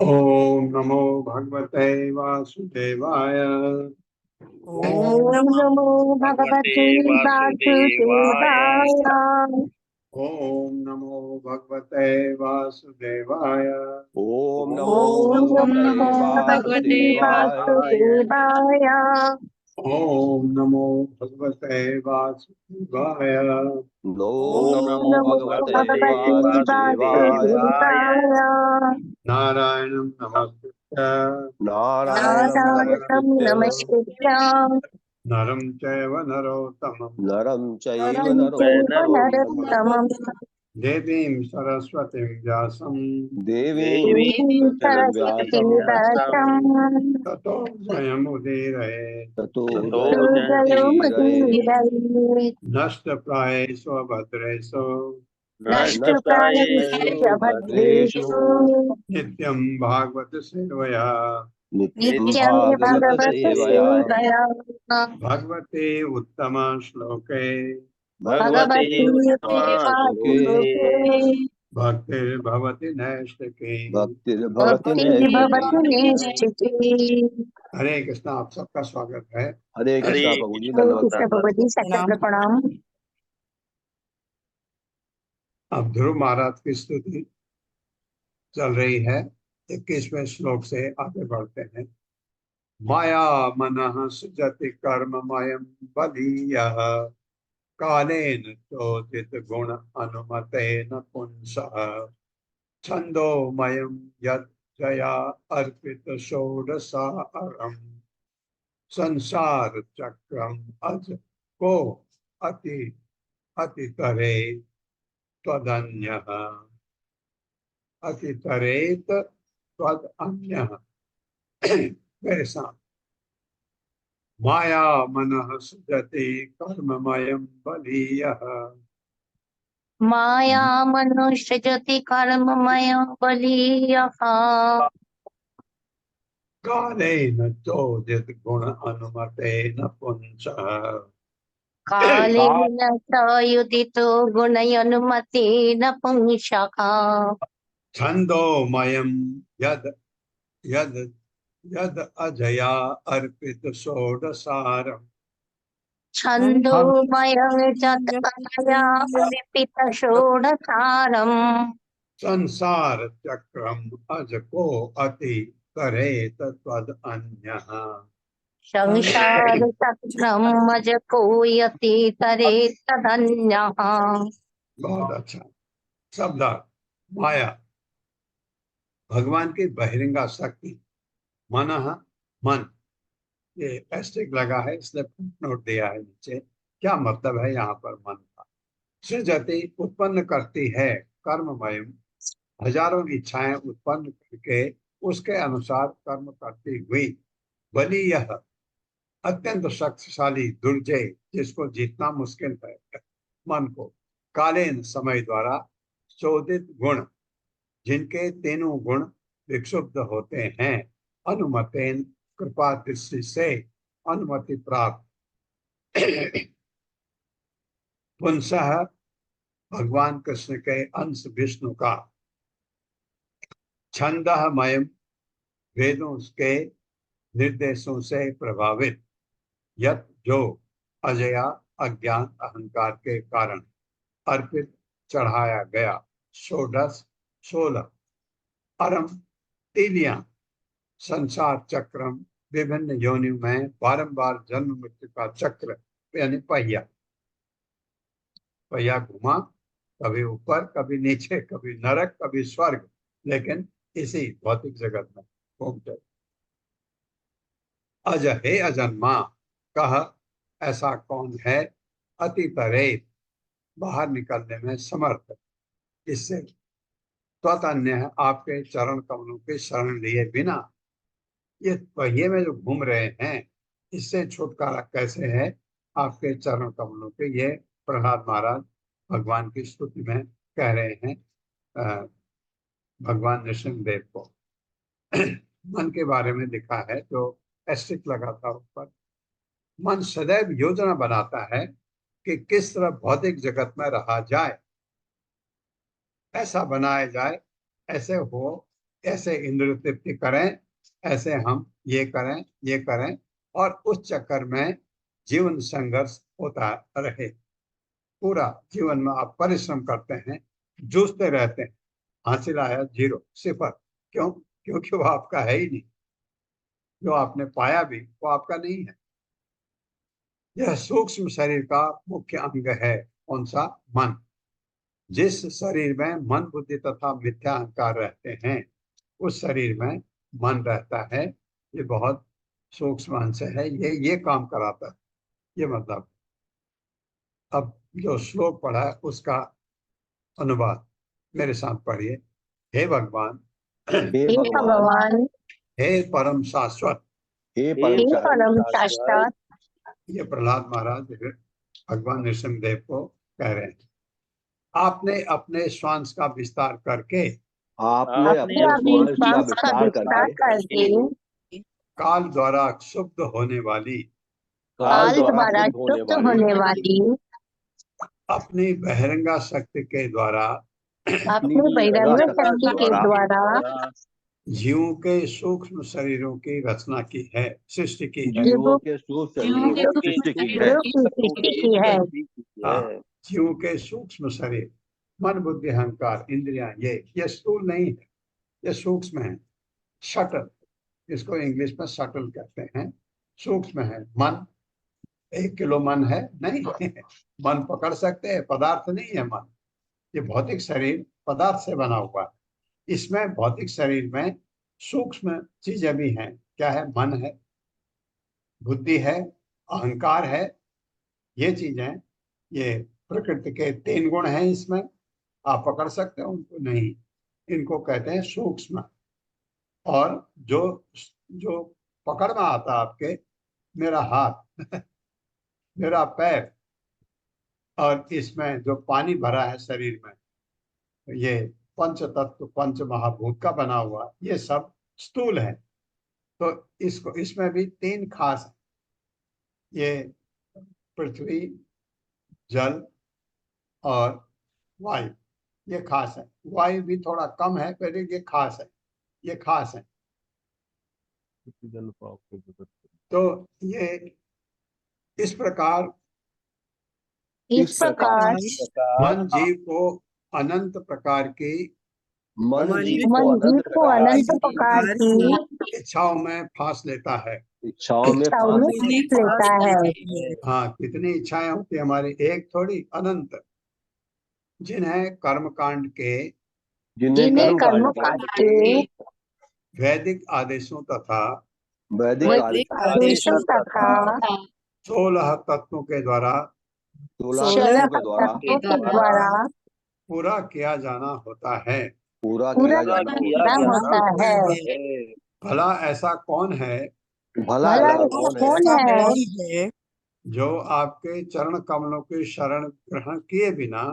ओम नमो भगवते वासुदेवाय। ओम नमो भगवते वासुदेवाय। ओम नमो भगवते वासुदेवाय। ओम नमो भगवते वासुदेवाय। ओम नमो भगवते वासुदेवाय। ओम नमो भगवते वासुदेवाय। नारायणं नमस्कृत्य नारायणं नमस्कृत्य नरं चैव नरोत्तमं देवीं सरस्वतीं व्यासं देवीं सरस्वतीं व्यासं ततो जयमुदीरये जयोमुदीरये। नष्टप्रायेषु भद्रेषु नष्टप्रायेषु भद्रेषु नित्यं भागवत सेवया नित्यं भगवत सेवया भगवते उत्तम श्लोके भगवती श्लोके भक्तिर्भवति नैष्ठिकी। भक्तिर्भवति नैष्ठिकी। हरे कृष्णा। आप सबका स्वागत है। हरे कृष्णा प्रभु जी। कृष्ण प्रभु जी, सत्य प्रणाम। अब ध्रुव महाराज की स्तुति चल रही है। 21वें श्लोक से आगे बढ़ते हैं। माया मनः सृजति कर्ममयं बलीयः कालेन चोदित गुण अनुमतेन पुंसः छन्दोमयं यत् जया अर्पित षोडशारम संसार चक्रम अज को अति अतितरे त्वदन्यः अतितरेत त्वदन्यः। मेरे साथ माया मनः सृजति कर्ममयं बलीयः माया मनुष्यजति कर्ममय बलीयः कालेन चोदित गुण अनुमतेन पुंसः कालेन सयुदितो गुणयनुमतेन पुंसः छन्दोमयं यद यद यद अजया अर्पित षोडशारम् छन्दोमयं जतया विपित षोडशारम् संसार चक्रम अज को अति करेत त्वद अन्यः। संसार चक्रम अज कोयति तरे तदन्यः। बहुत अच्छा शब्द। माया भगवान की बहिरंगा शक्ति, मन मन, ये एस्टिक लगा है इसलिए नोट दिया है नीचे। क्या मतलब है यहाँ पर मन का? सृजति उत्पन्न करती है, कर्ममयम हजारों इच्छाएं उत्पन्न करके उसके अनुसार कर्म करती हुई, बली यह अत्यंत शक्तिशाली दुर्जय जिसको जीतना मुश्किल है मन को, कालीन समय द्वारा चोदित गुण जिनके तीनों गुण विक्षुब्ध होते हैं, अनुमतेन कृपा दृष्टि से अनुमति प्राप्त पुंसः भगवान कृष्ण के अंश विष्णु का, छंदमयम वेदों के निर्देशों से प्रभावित, यत जो अजया अज्ञान अहंकार के कारण अर्पित चढ़ाया गया, षोडश 16 अरम तीलियां संसार चक्रम विभिन्न योनियों में बारंबार जन्म मृत्यु का चक्र यानी पहिया पहिया घुमा, कभी ऊपर कभी नीचे, कभी नरक कभी स्वर्ग, लेकिन इसी भौतिक जगत में घूमते। अज हे अजन्मा कह ऐसा कौन है अति तरे बाहर निकलने में समर्थ, इससे त्वतन्य है आपके चरण कमलों के शरण लिए बिना ये पहिए में जो घूम रहे हैं इससे छुटकारा कैसे है आपके चरण कमलों के। ये प्रहलाद महाराज भगवान की स्तुति में कह रहे हैं भगवान नृसिंहदेव को। मन के बारे में लिखा है, जो एस्टिक लगा था ऊपर, मन सदैव योजना बनाता है कि किस तरह भौतिक जगत में रहा जाए, ऐसा बनाया जाए, ऐसे हो, ऐसे इंद्र तृप्ति करें, ऐसे हम ये करें और उस चक्कर में जीवन संघर्ष होता रहे। पूरा जीवन में आप परिश्रम करते हैं, जूझते रहते हैं, हासिल आया 0 0। क्यों? क्योंकि वो आपका है ही नहीं, जो आपने पाया भी वो आपका नहीं है। यह सूक्ष्म शरीर का मुख्य अंग है। कौन सा? मन। जिस शरीर में मन बुद्धि तथा मिथ्या अहंकार रहते हैं उस शरीर में मन रहता है। ये बहुत सूक्ष्म अंश है, ये काम कराता है, ये मतलब। अब जो श्लोक पढ़ा है उसका अनुवाद मेरे साथ पढ़िए। हे भगवान, हे हे भगवान, भगवान, हे परम शाश्वत, हे हे परम परम शाश्वत, ये प्रहलाद महाराज भगवान नृसिंहदेव को कह रहे हैं। आपने अपने श्वास का विस्तार करके, आपने अपने अपने अपने श्वास का श्वास का विस्तार विस्तार करके करके काल द्वारा क्षुब्ध होने वाली, काल द्वारा शुद्ध होने शुद्ध वाली होने वाली अपनी बहिरंगा शक्ति के द्वारा अपने बहिरंग शक्ति के द्वारा जीवों के सूक्ष्म शरीरों की रचना की है, सृष्टि की है। जीवों के सूक्ष्म शरीरों की सृष्टि की है। सृष्टि की है। हाँ, जीवों के सूक्ष्म शरीर, मन बुद्धि अहंकार इंद्रियां, ये स्थूल नहीं है, ये सूक्ष्म है, शटल, इसको इंग्लिश में शटल कहते हैं, सूक्ष्म है। मन 1 किलो मन है नहीं मन पकड़ सकते हैं, पदार्थ नहीं है मन। ये भौतिक शरीर पदार्थ से बना हुआ है। इसमें भौतिक शरीर में सूक्ष्म चीजें भी हैं। क्या है? मन है, बुद्धि है, अहंकार है। ये चीजें, ये प्रकृति के 3 गुण हैं इसमें। आप पकड़ सकते हो उनको? नहीं, इनको कहते हैं सूक्ष्म। और जो जो पकड़ में आता आपके, मेरा हाथ मेरा पैर, और इसमें जो पानी भरा है शरीर में, ये पंच तत्व, पंच महाभूत का बना हुआ, ये सब स्थूल है। तो इसको, इसमें भी 3 खास है। ये पृथ्वी, जल और वायु, ये खास है। वायु भी थोड़ा कम है, पर ये खास है, ये खास है। तो ये इस प्रकार इस प्रकार मन जीव को अनंत प्रकार की मन जीव मन को जीव अनंत को अनंत प्रकार की इच्छाओं में फांस लेता है। इच्छाओं में इच्छाओं फांस में लेता है। हाँ, कितनी इच्छाएं होती है हमारी? एक थोड़ी, अनंत। जिन्हें कर्म कांड के, जिन्हें जिन्हें कर्म कर्म कांड कांड के वैदिक आदेशों तथा वैदिक आदेशों तथा 16 तत्वों के द्वारा 16 16 तत्वों के द्वारा तत्वों के द्वारा पूरा किया जाना होता है। पूरा पूरा किया जाना किया होता होता है। भला ऐसा कौन है है। भला भला ऐसा ऐसा कौन है कौन है जो आपके चरण कमलों की शरण ग्रहण किए बिना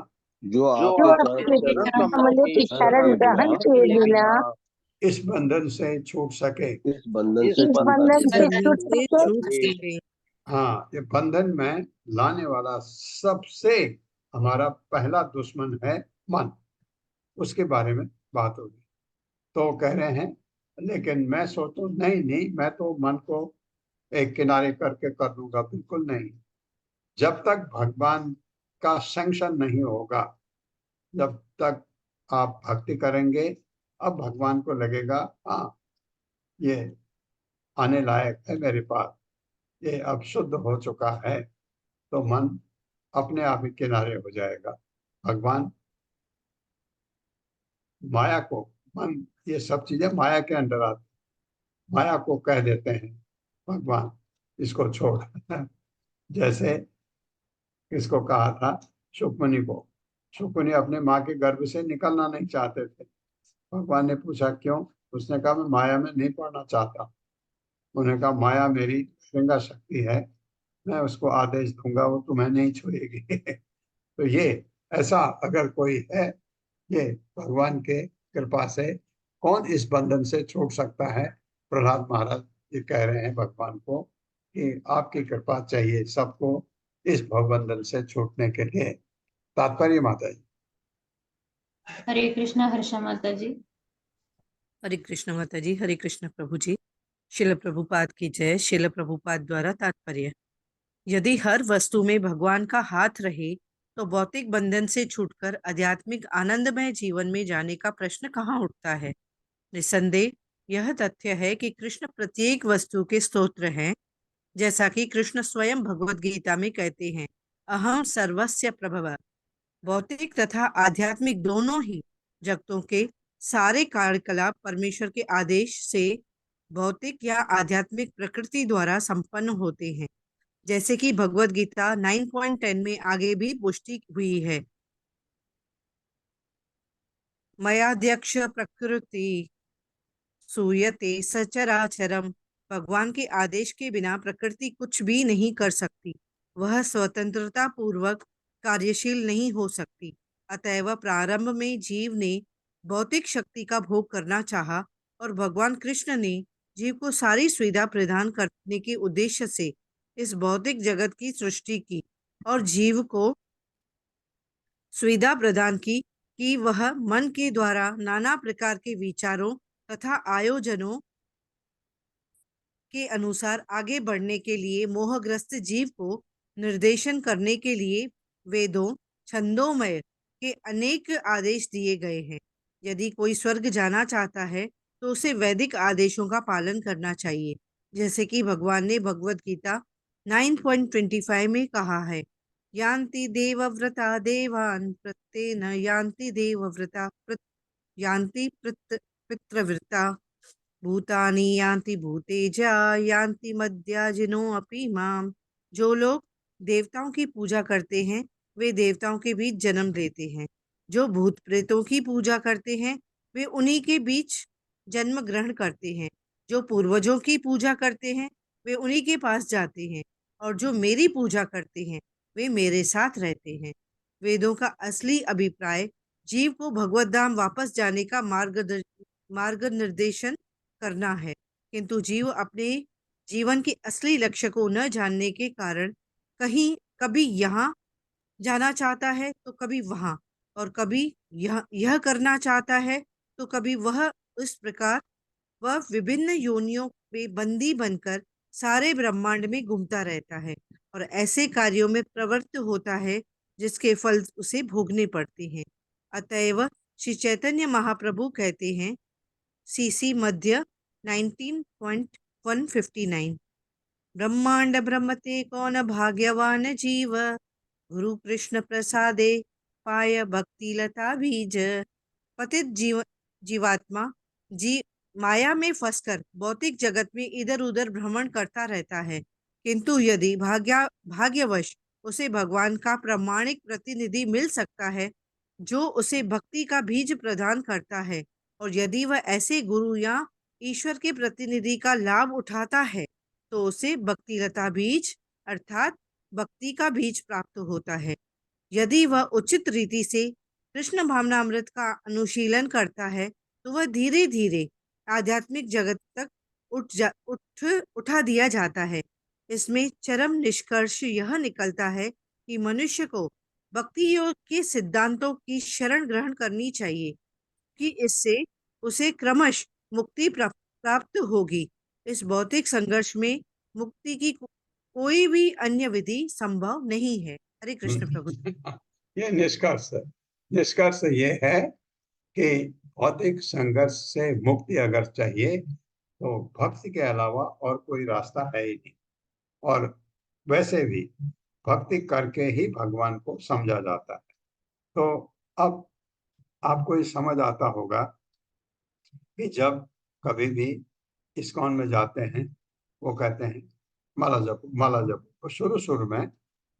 जो जो आपके आपके चरण कमलों की शरण शरण किए बिना ग्रहण किए बिना इस बंधन से छूट सके? इस बंधन से इस छूट बंधन सके। से छूट सके। हाँ, ये बंधन में लाने वाला सबसे हमारा पहला दुश्मन है मन। उसके बारे में बात होगी। तो कह रहे हैं, लेकिन मैं सोचूं, नहीं नहीं, मैं तो मन को एक किनारे करके कर दूंगा। बिल्कुल नहीं। जब तक भगवान का सैंक्शन नहीं होगा, जब तक आप भक्ति करेंगे, अब भगवान को लगेगा हाँ, ये आने लायक है मेरे पास, ये अब शुद्ध हो चुका है, तो मन अपने आप ही किनारे हो जाएगा। भगवान माया को, मन, ये सब चीजें माया के अंदर आती, माया को कह देते हैं भगवान इसको छोड़ जैसे किसको कहा था? सुकमणि को। सुकमणि अपने माँ के गर्भ से निकलना नहीं चाहते थे। भगवान ने पूछा क्यों? उसने कहा मैं माया में नहीं पड़ना चाहता। उन्होंने कहा माया मेरी श्रृंगार शक्ति है, मैं उसको आदेश दूंगा, वो तुम्हें नहीं छुएगी तो ये ऐसा अगर कोई है, ये भगवान के कृपा से कौन इस बंधन से छूट सकता है? प्रहलाद महाराज ये कह रहे हैं भगवान को कि आपकी कृपा चाहिए सबको इस भवबंधन से छूटने के लिए। तात्पर्य माता जी। हरे कृष्णा हर्षा माता जी। हरे कृष्ण माता जी। हरे कृष्ण प्रभु जी। शिल प्रभुपाद की जय। शिल प्रभुपाद द्वारा तात्पर्य: यदि हर वस्तु में भगवान का हाथ रहे तो भौतिक बंधन से छूटकर आध्यात्मिक आनंदमय जीवन में जाने का प्रश्न कहाँ उठता है। निसंदेह यह तथ्य है कि कृष्ण प्रत्येक वस्तु के स्तोत्र हैं, जैसा कि कृष्ण स्वयं भगवत गीता में कहते हैं, अहम सर्वस्य प्रभव। भौतिक तथा आध्यात्मिक दोनों ही जगतों के सारे कार्यकलाप परमेश्वर के आदेश से भौतिक या आध्यात्मिक प्रकृति द्वारा संपन्न होते हैं, जैसे कि भगवत गीता 9.10 में आगे भी पुष्टि हुई है। मयाध्यक्ष प्रकृति सूयते सचराचरम। भगवान के आदेश के बिना प्रकृति कुछ भी नहीं कर सकती। वह स्वतंत्रता पूर्वक कार्यशील नहीं हो सकती। अतएव प्रारंभ में जीव ने भौतिक शक्ति का भोग करना चाहा और भगवान कृष्ण ने जीव को सारी सुविधा प्रदान करने के उद्देश्य से इस भौतिक जगत की सृष्टि की और जीव को सुविधा प्रदान की कि वह मन के द्वारा नाना प्रकार के विचारों तथा आयोजनों के अनुसार आगे बढ़ने के लिए मोहग्रस्त जीव को निर्देशन करने के लिए वेदों छंदोमय के अनेक आदेश दिए गए हैं। यदि कोई स्वर्ग जाना चाहता है तो उसे वैदिक आदेशों का पालन करना चाहिए, जैसे कि भगवान ने भगवत गीता 9.25 में कहा है, यान्ति देवव्रता देवान् प्रत्येन यान्ति देवव्रता यान्ति पितृव्रता भूतानि यान्ति भूतेजा यान्ति मद्याजिनो अपि माम। जो लोग देवताओं की पूजा करते हैं वे देवताओं के बीच जन्म लेते हैं। जो भूत प्रेतों की पूजा करते हैं वे उन्हीं के बीच जन्म ग्रहण करते हैं। जो पूर्वजों की पूजा करते हैं वे उन्हीं के पास जाते हैं, और जो मेरी पूजा करते हैं वे मेरे साथ रहते हैं। वेदों का असली अभिप्राय जीव को भगवत धाम वापस जाने का मार्ग निर्देशन करना है, किंतु जीव अपने जीवन के असली लक्ष्य को न जानने के कारण कहीं कभी यहाँ जाना चाहता है तो कभी वहां, और कभी यह करना चाहता है तो कभी वह। इस प्रकार वह विभिन्न योनियों में बंदी बनकर सारे ब्रह्मांड में घूमता रहता है और ऐसे कार्यों में प्रवृत्त होता है जिसके फल उसे भोगने पड़ते हैं। अतएव श्री चैतन्य महाप्रभु कहते हैं, सीसी मध्य 19.159, ब्रह्मांड ब्रह्मते कौन भाग्यवान जीव, गुरु कृष्ण प्रसादे पाय भक्ति लता बीज। पतित जीवात्मा जी माया में फंसकर भौतिक जगत में इधर उधर भ्रमण करता रहता है, किंतु यदि भाग्यवश उसे भगवान का प्रामाणिक प्रतिनिधि मिल सकता है जो उसे भक्ति का बीज प्रदान करता है, और यदि वह ऐसे गुरु या ईश्वर के प्रतिनिधि का लाभ उठाता है तो उसे भक्ति लता बीज अर्थात भक्ति का बीज प्राप्त होता है। यदि वह उचित रीति से कृष्ण भावनामृत का अनुशीलन करता है तो वह धीरे धीरे आध्यात्मिक जगत तक उठा दिया जाता है। इसमें चरम निष्कर्ष यह निकलता है कि मनुष्य को भक्ति योग के सिद्धांतों की शरण ग्रहण करनी चाहिए कि इससे उसे क्रमश मुक्ति प्राप्त होगी। इस भौतिक संघर्ष में मुक्ति की कोई भी अन्य विधि संभव नहीं है। हरे कृष्ण प्रभु। ये निष्कर्ष है। निष्कर्ष ये है कि भौतिक संघर्ष से मुक्ति अगर चाहिए तो भक्ति के अलावा और कोई रास्ता है ही नहीं, और वैसे भी भक्ति करके ही भगवान को समझा जाता है। तो अब आपको ये समझ आता होगा कि जब कभी भी इस्कॉन में जाते हैं वो कहते हैं माला जपो माला जपो। तो शुरू शुरू में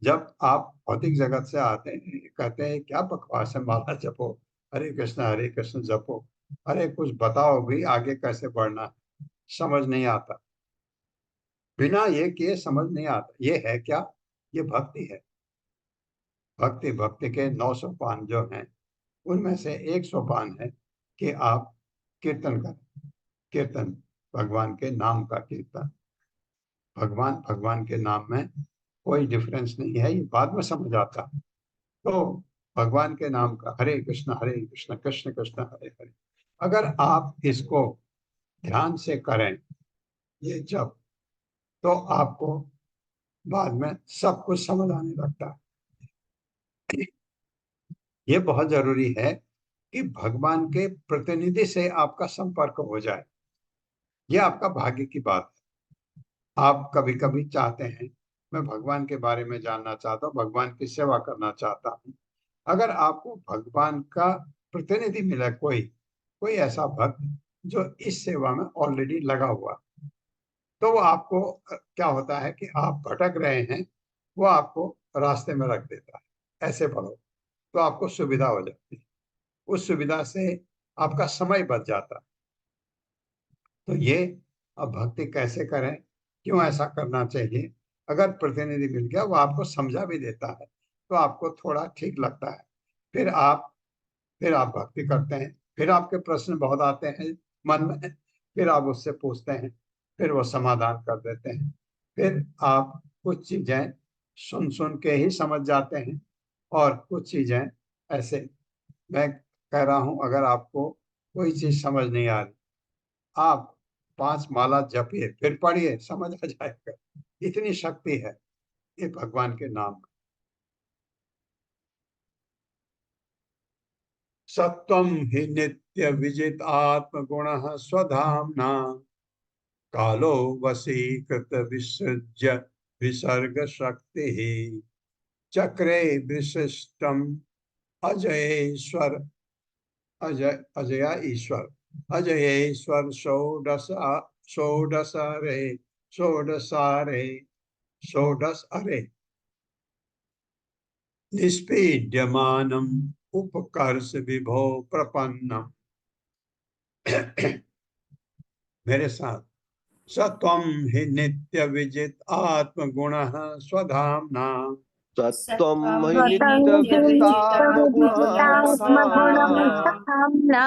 जब आप भौतिक जगत से आते हैं कहते हैं क्या बकवास है, माला जपो, हरे कृष्ण जपो, अरे कुछ बताओ भी आगे कैसे बढ़ना है। समझ नहीं आता, बिना ये किए समझ नहीं आता। ये है क्या? ये भक्ति है। भक्ति के 9 सोपान जो हैं उनमें से एक सोपान है कि आप कीर्तन करें। कीर्तन भगवान के नाम का कीर्तन। भगवान के नाम में कोई डिफरेंस नहीं है, ये बाद में समझ आता है। तो भगवान के नाम का हरे कृष्ण कृष्ण कृष्ण हरे हरे, अगर आप इसको ध्यान से करें ये जब, तो आपको बाद में सब कुछ समझ आने लगता है। ये बहुत जरूरी है कि भगवान के प्रतिनिधि से आपका संपर्क हो जाए। ये आपका भाग्य की बात है। आप कभी कभी चाहते हैं मैं भगवान के बारे में जानना चाहता हूँ, भगवान की सेवा करना चाहता हूँ। अगर आपको भगवान का प्रतिनिधि मिला, कोई ऐसा भक्त जो इस सेवा में ऑलरेडी लगा हुआ, तो वो आपको क्या होता है कि आप भटक रहे हैं, वो आपको रास्ते में रख देता है, ऐसे बढ़ो, तो आपको सुविधा हो जाती है। उस सुविधा से आपका समय बच जाता है। तो ये अब भक्ति कैसे करें, क्यों ऐसा करना चाहिए, अगर प्रतिनिधि मिल गया वो आपको समझा भी देता है तो आपको थोड़ा ठीक लगता है। फिर आप भक्ति करते हैं, फिर आपके प्रश्न बहुत आते हैं मन में, फिर आप उससे पूछते हैं, फिर वो समाधान कर देते हैं। फिर आप कुछ चीजें सुन के ही समझ जाते हैं, और कुछ चीजें ऐसे, मैं कह रहा हूं अगर आपको कोई चीज समझ नहीं आ रही, आप 5 माला जपिए फिर पढ़िए, समझ आ जाएगा। इतनी शक्ति है ये भगवान के नाम में। सत्वं हि नित्य विजित आत्म गुण स्वधाम्ना, कालो वशीकृत विसृज्य विसर्ग शक्ति, चक्रे विशिष्टम अजय ईश्वर अजयेश्वर षोडशारे षोडशारे षोडश अरे निष्पीड्यमानम उपकर्ष विभो प्रपन्नम। मेरे साथ, सत्वं हि नित्य विजित आत्मगुणः स्वधाम्ना सत्वं हि स्वतंत्र नित्यविजितात्मगुणः विजितात्मगुणं स्वधाम्ना सखाम्ना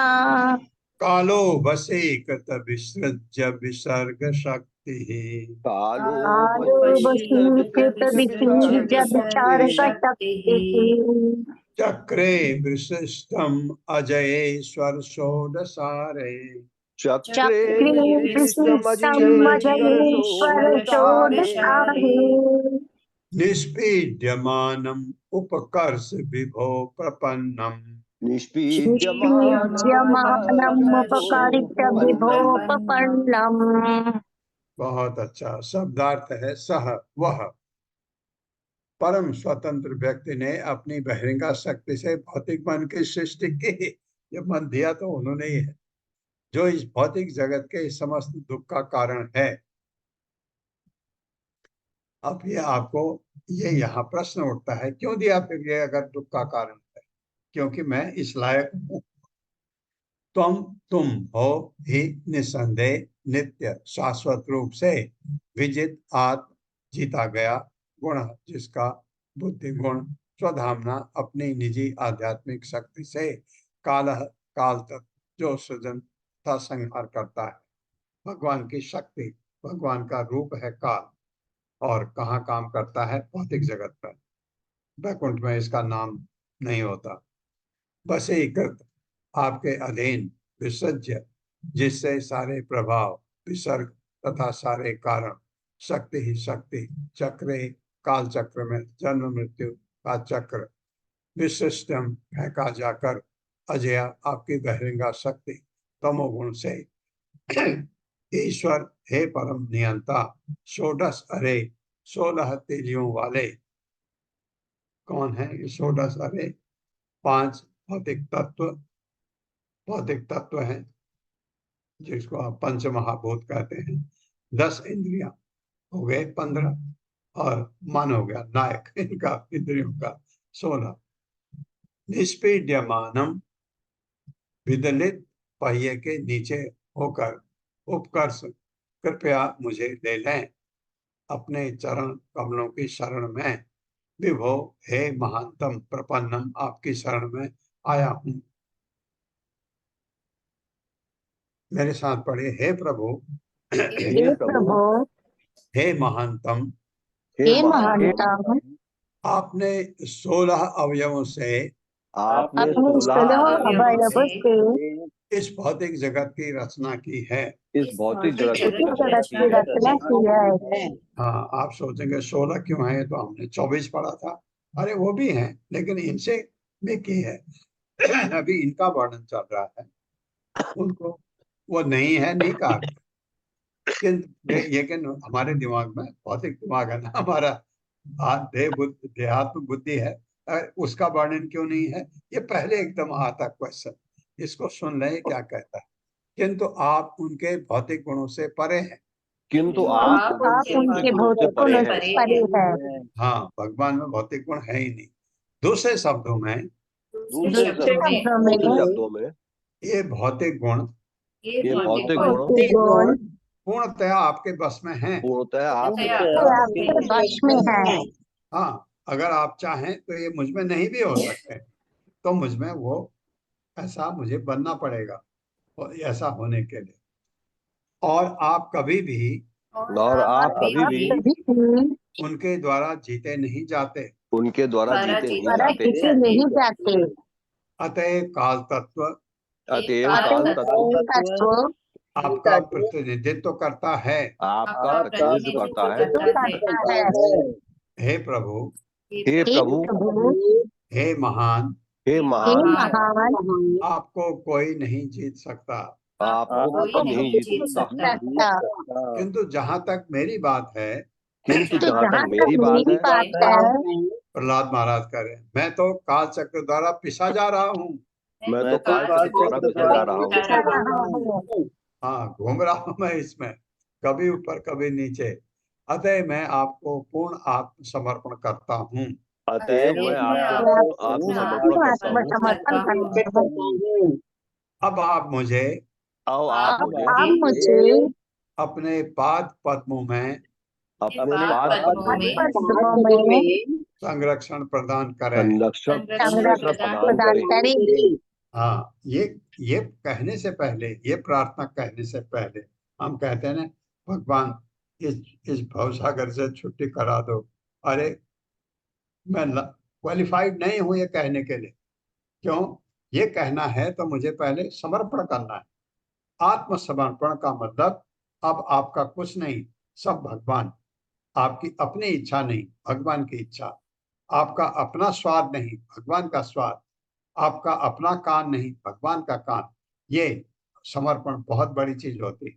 कालो वशीकृत विसृज्य विसर्ग शक्ति। कालो कालो वशीकृत विसृज विसर्ग शक्तिः चक्रे विशिष्टम अजयेश्वर षोडशारे चक्रे चक्रे विशिष्टमजयेश्वर षोडशारे निष्पीड्यमानम उपकर्ष विभो प्रपन्नम। निष्पीड्यमानमुपकारित विभोपपन्नम्। बहुत अच्छा शब्दार्थ है। सह वह परम स्वतंत्र व्यक्ति ने अपनी बहिरंगा शक्ति से भौतिक मन की सृष्टि की। ये मन दिया तो उन्होंने ही है, जो इस भौतिक जगत के समस्त दुख का कारण है। अब ये आपको ये यहाँ प्रश्न उठता है, क्यों दिया फिर ये अगर दुख का कारण है? क्योंकि मैं इस लायक हूँ। तुम हो ही निसंदेह नित्य शाश्वत रूप से विजित आत्म जीता गया गुण, जिसका बुद्धि गुण स्वधामना अपनी निजी आध्यात्मिक शक्ति से काल तक जो सृजन का संहार करता है। भगवान की शक्ति, भगवान का रूप है काल, और कहाँ काम करता है? भौतिक जगत पर। वैकुंठ में इसका नाम नहीं होता। वशीकृत आपके अधीन, विसर्ज्य जिससे सारे प्रभाव, विसर्ग तथा सारे कारण, शक्ति ही शक्ति, चक्रे काल चक्र में जन्म मृत्यु का चक्र, विशिष्टम फेंका जाकर, अजया आपकी बहिरंगा शक्ति तमोगुण से ईश्वर हे परम नियंता, षोडश अरे 16 तीलियों वाले। कौन है ये 16 अरे? 5 भौतिक तत्व हैं, जिसको आप पंच महाभूत कहते हैं। 10 इंद्रियां हो गए 15, और मन हो गया नायक इनका, इंद्रियों का 16। निष्पीड्यमानम विदलित पहिए के नीचे होकर उपकर्ष कृपया मुझे ले लें अपने चरण कमलों की शरण में। विभो हे महानतम प्रपन्नम आपकी शरण में आया हूं। मेरे साथ पढ़े, हे प्रभु हे प्रभु हे महानतम हे महानतम आपने 16 अवयवों से आपने अपने 16 अवयवों से इस भौतिक जगत की रचना की है। इस भौतिक जगत जगत की रचना की है। हाँ, आप सोचेंगे 16 क्यों है, तो हमने 24 पढ़ा था। अरे वो भी हैं, लेकिन इनसे भी की है। अभी इनका वर्णन चल रहा है, उनको वो नहीं है नहीं कहा। लेकिन हमारे दिमाग में भौतिक दिमाग है ना हमारा, देहात्म बुद्धि है, उसका वर्णन क्यों नहीं है? ये पहले एकदम आता क्वेश्चन, इसको सुन लें क्या कहता है। किंतु आप उनके भौतिक गुणों से परे हैं। किंतु आप उनके भौतिक गुणों से परे हैं। हाँ, भगवान में भौतिक गुण है ही नहीं। दूसरे शब्दों में दूसरे शब्दों में ये भौतिक गुण पूर्णतः आपके बस में हैं। पूर्णतः आपके वश में है। हाँ, अगर आप चाहें तो ये मुझ में नहीं भी हो सकते, तो मुझ में वो ऐसा मुझे बनना पड़ेगा ऐसा होने के लिए। और आप कभी भी उनके द्वारा जीते नहीं जाते। उनके द्वारा जीते नहीं जाते। अतएव काल तत्व आपका प्रतिनिधित्व करता है। हे प्रभु हे महान आपको कोई नहीं जीत सकता। किंतु जहाँ तक मेरी बात है, प्रहलाद महाराज कह रहे हैं, मैं तो काल चक्र द्वारा पिसा जा रहा हूँ। मैं तो काल चक्र द्वारा खींचा जा रहा हूँ। हाँ, घूम रहा हूं मैं इसमें, कभी ऊपर कभी नीचे। अतः मैं आपको पूर्ण आत्मसमर्पण करता हूँ। अतएव मैं मैं आपको आपको आत्मसमर्पण करता हूँ। आत्मसमर्पण करता हूँ। अब आप मुझे आओ आप अब मुझे आप मुझे अपने पाद पद्मों में अपने पाद पद्मों में पद्मों में संरक्षण प्रदान करें। संरक्षण संरक्षण प्रदान प्रदान करें। करें। हाँ, ये कहने से पहले, ये प्रार्थना कहने से पहले हम कहते हैं ना, भगवान इस भवसागर से छुट्टी करा दो। अरे, मैं क्वालिफाइड नहीं हूं ये कहने के लिए। क्यों? ये कहना है तो मुझे पहले समर्पण करना है। आत्मसमर्पण का मतलब अब आपका कुछ नहीं, सब भगवान। आपकी अपनी इच्छा नहीं, भगवान की इच्छा। आपका अपना स्वाद नहीं, भगवान का स्वाद। आपका अपना कान नहीं, भगवान का कान। ये समर्पण बहुत बड़ी चीज होती है।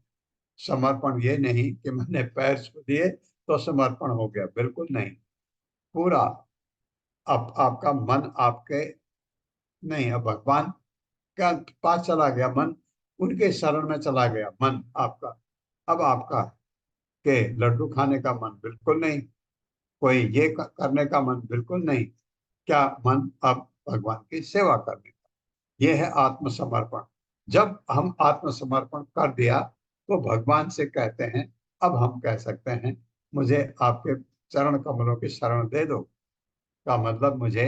समर्पण ये नहीं कि मैंने पैर छू दिए तो समर्पण हो गया, बिल्कुल नहीं। पूरा आपका मन आपके नहीं, अब भगवान का पास चला गया मन, उनके शरण में चला गया मन आपका। अब आपका के लड्डू खाने का मन बिल्कुल नहीं, कोई ये करने का मन बिल्कुल नहीं। क्या मन? अब भगवान की सेवा करने का। यह है आत्मसमर्पण। जब हम आत्मसमर्पण कर दिया तो भगवान से कहते हैं, अब हम कह सकते हैं मुझे आपके चरण कमलों की शरण दे दो। का मतलब मुझे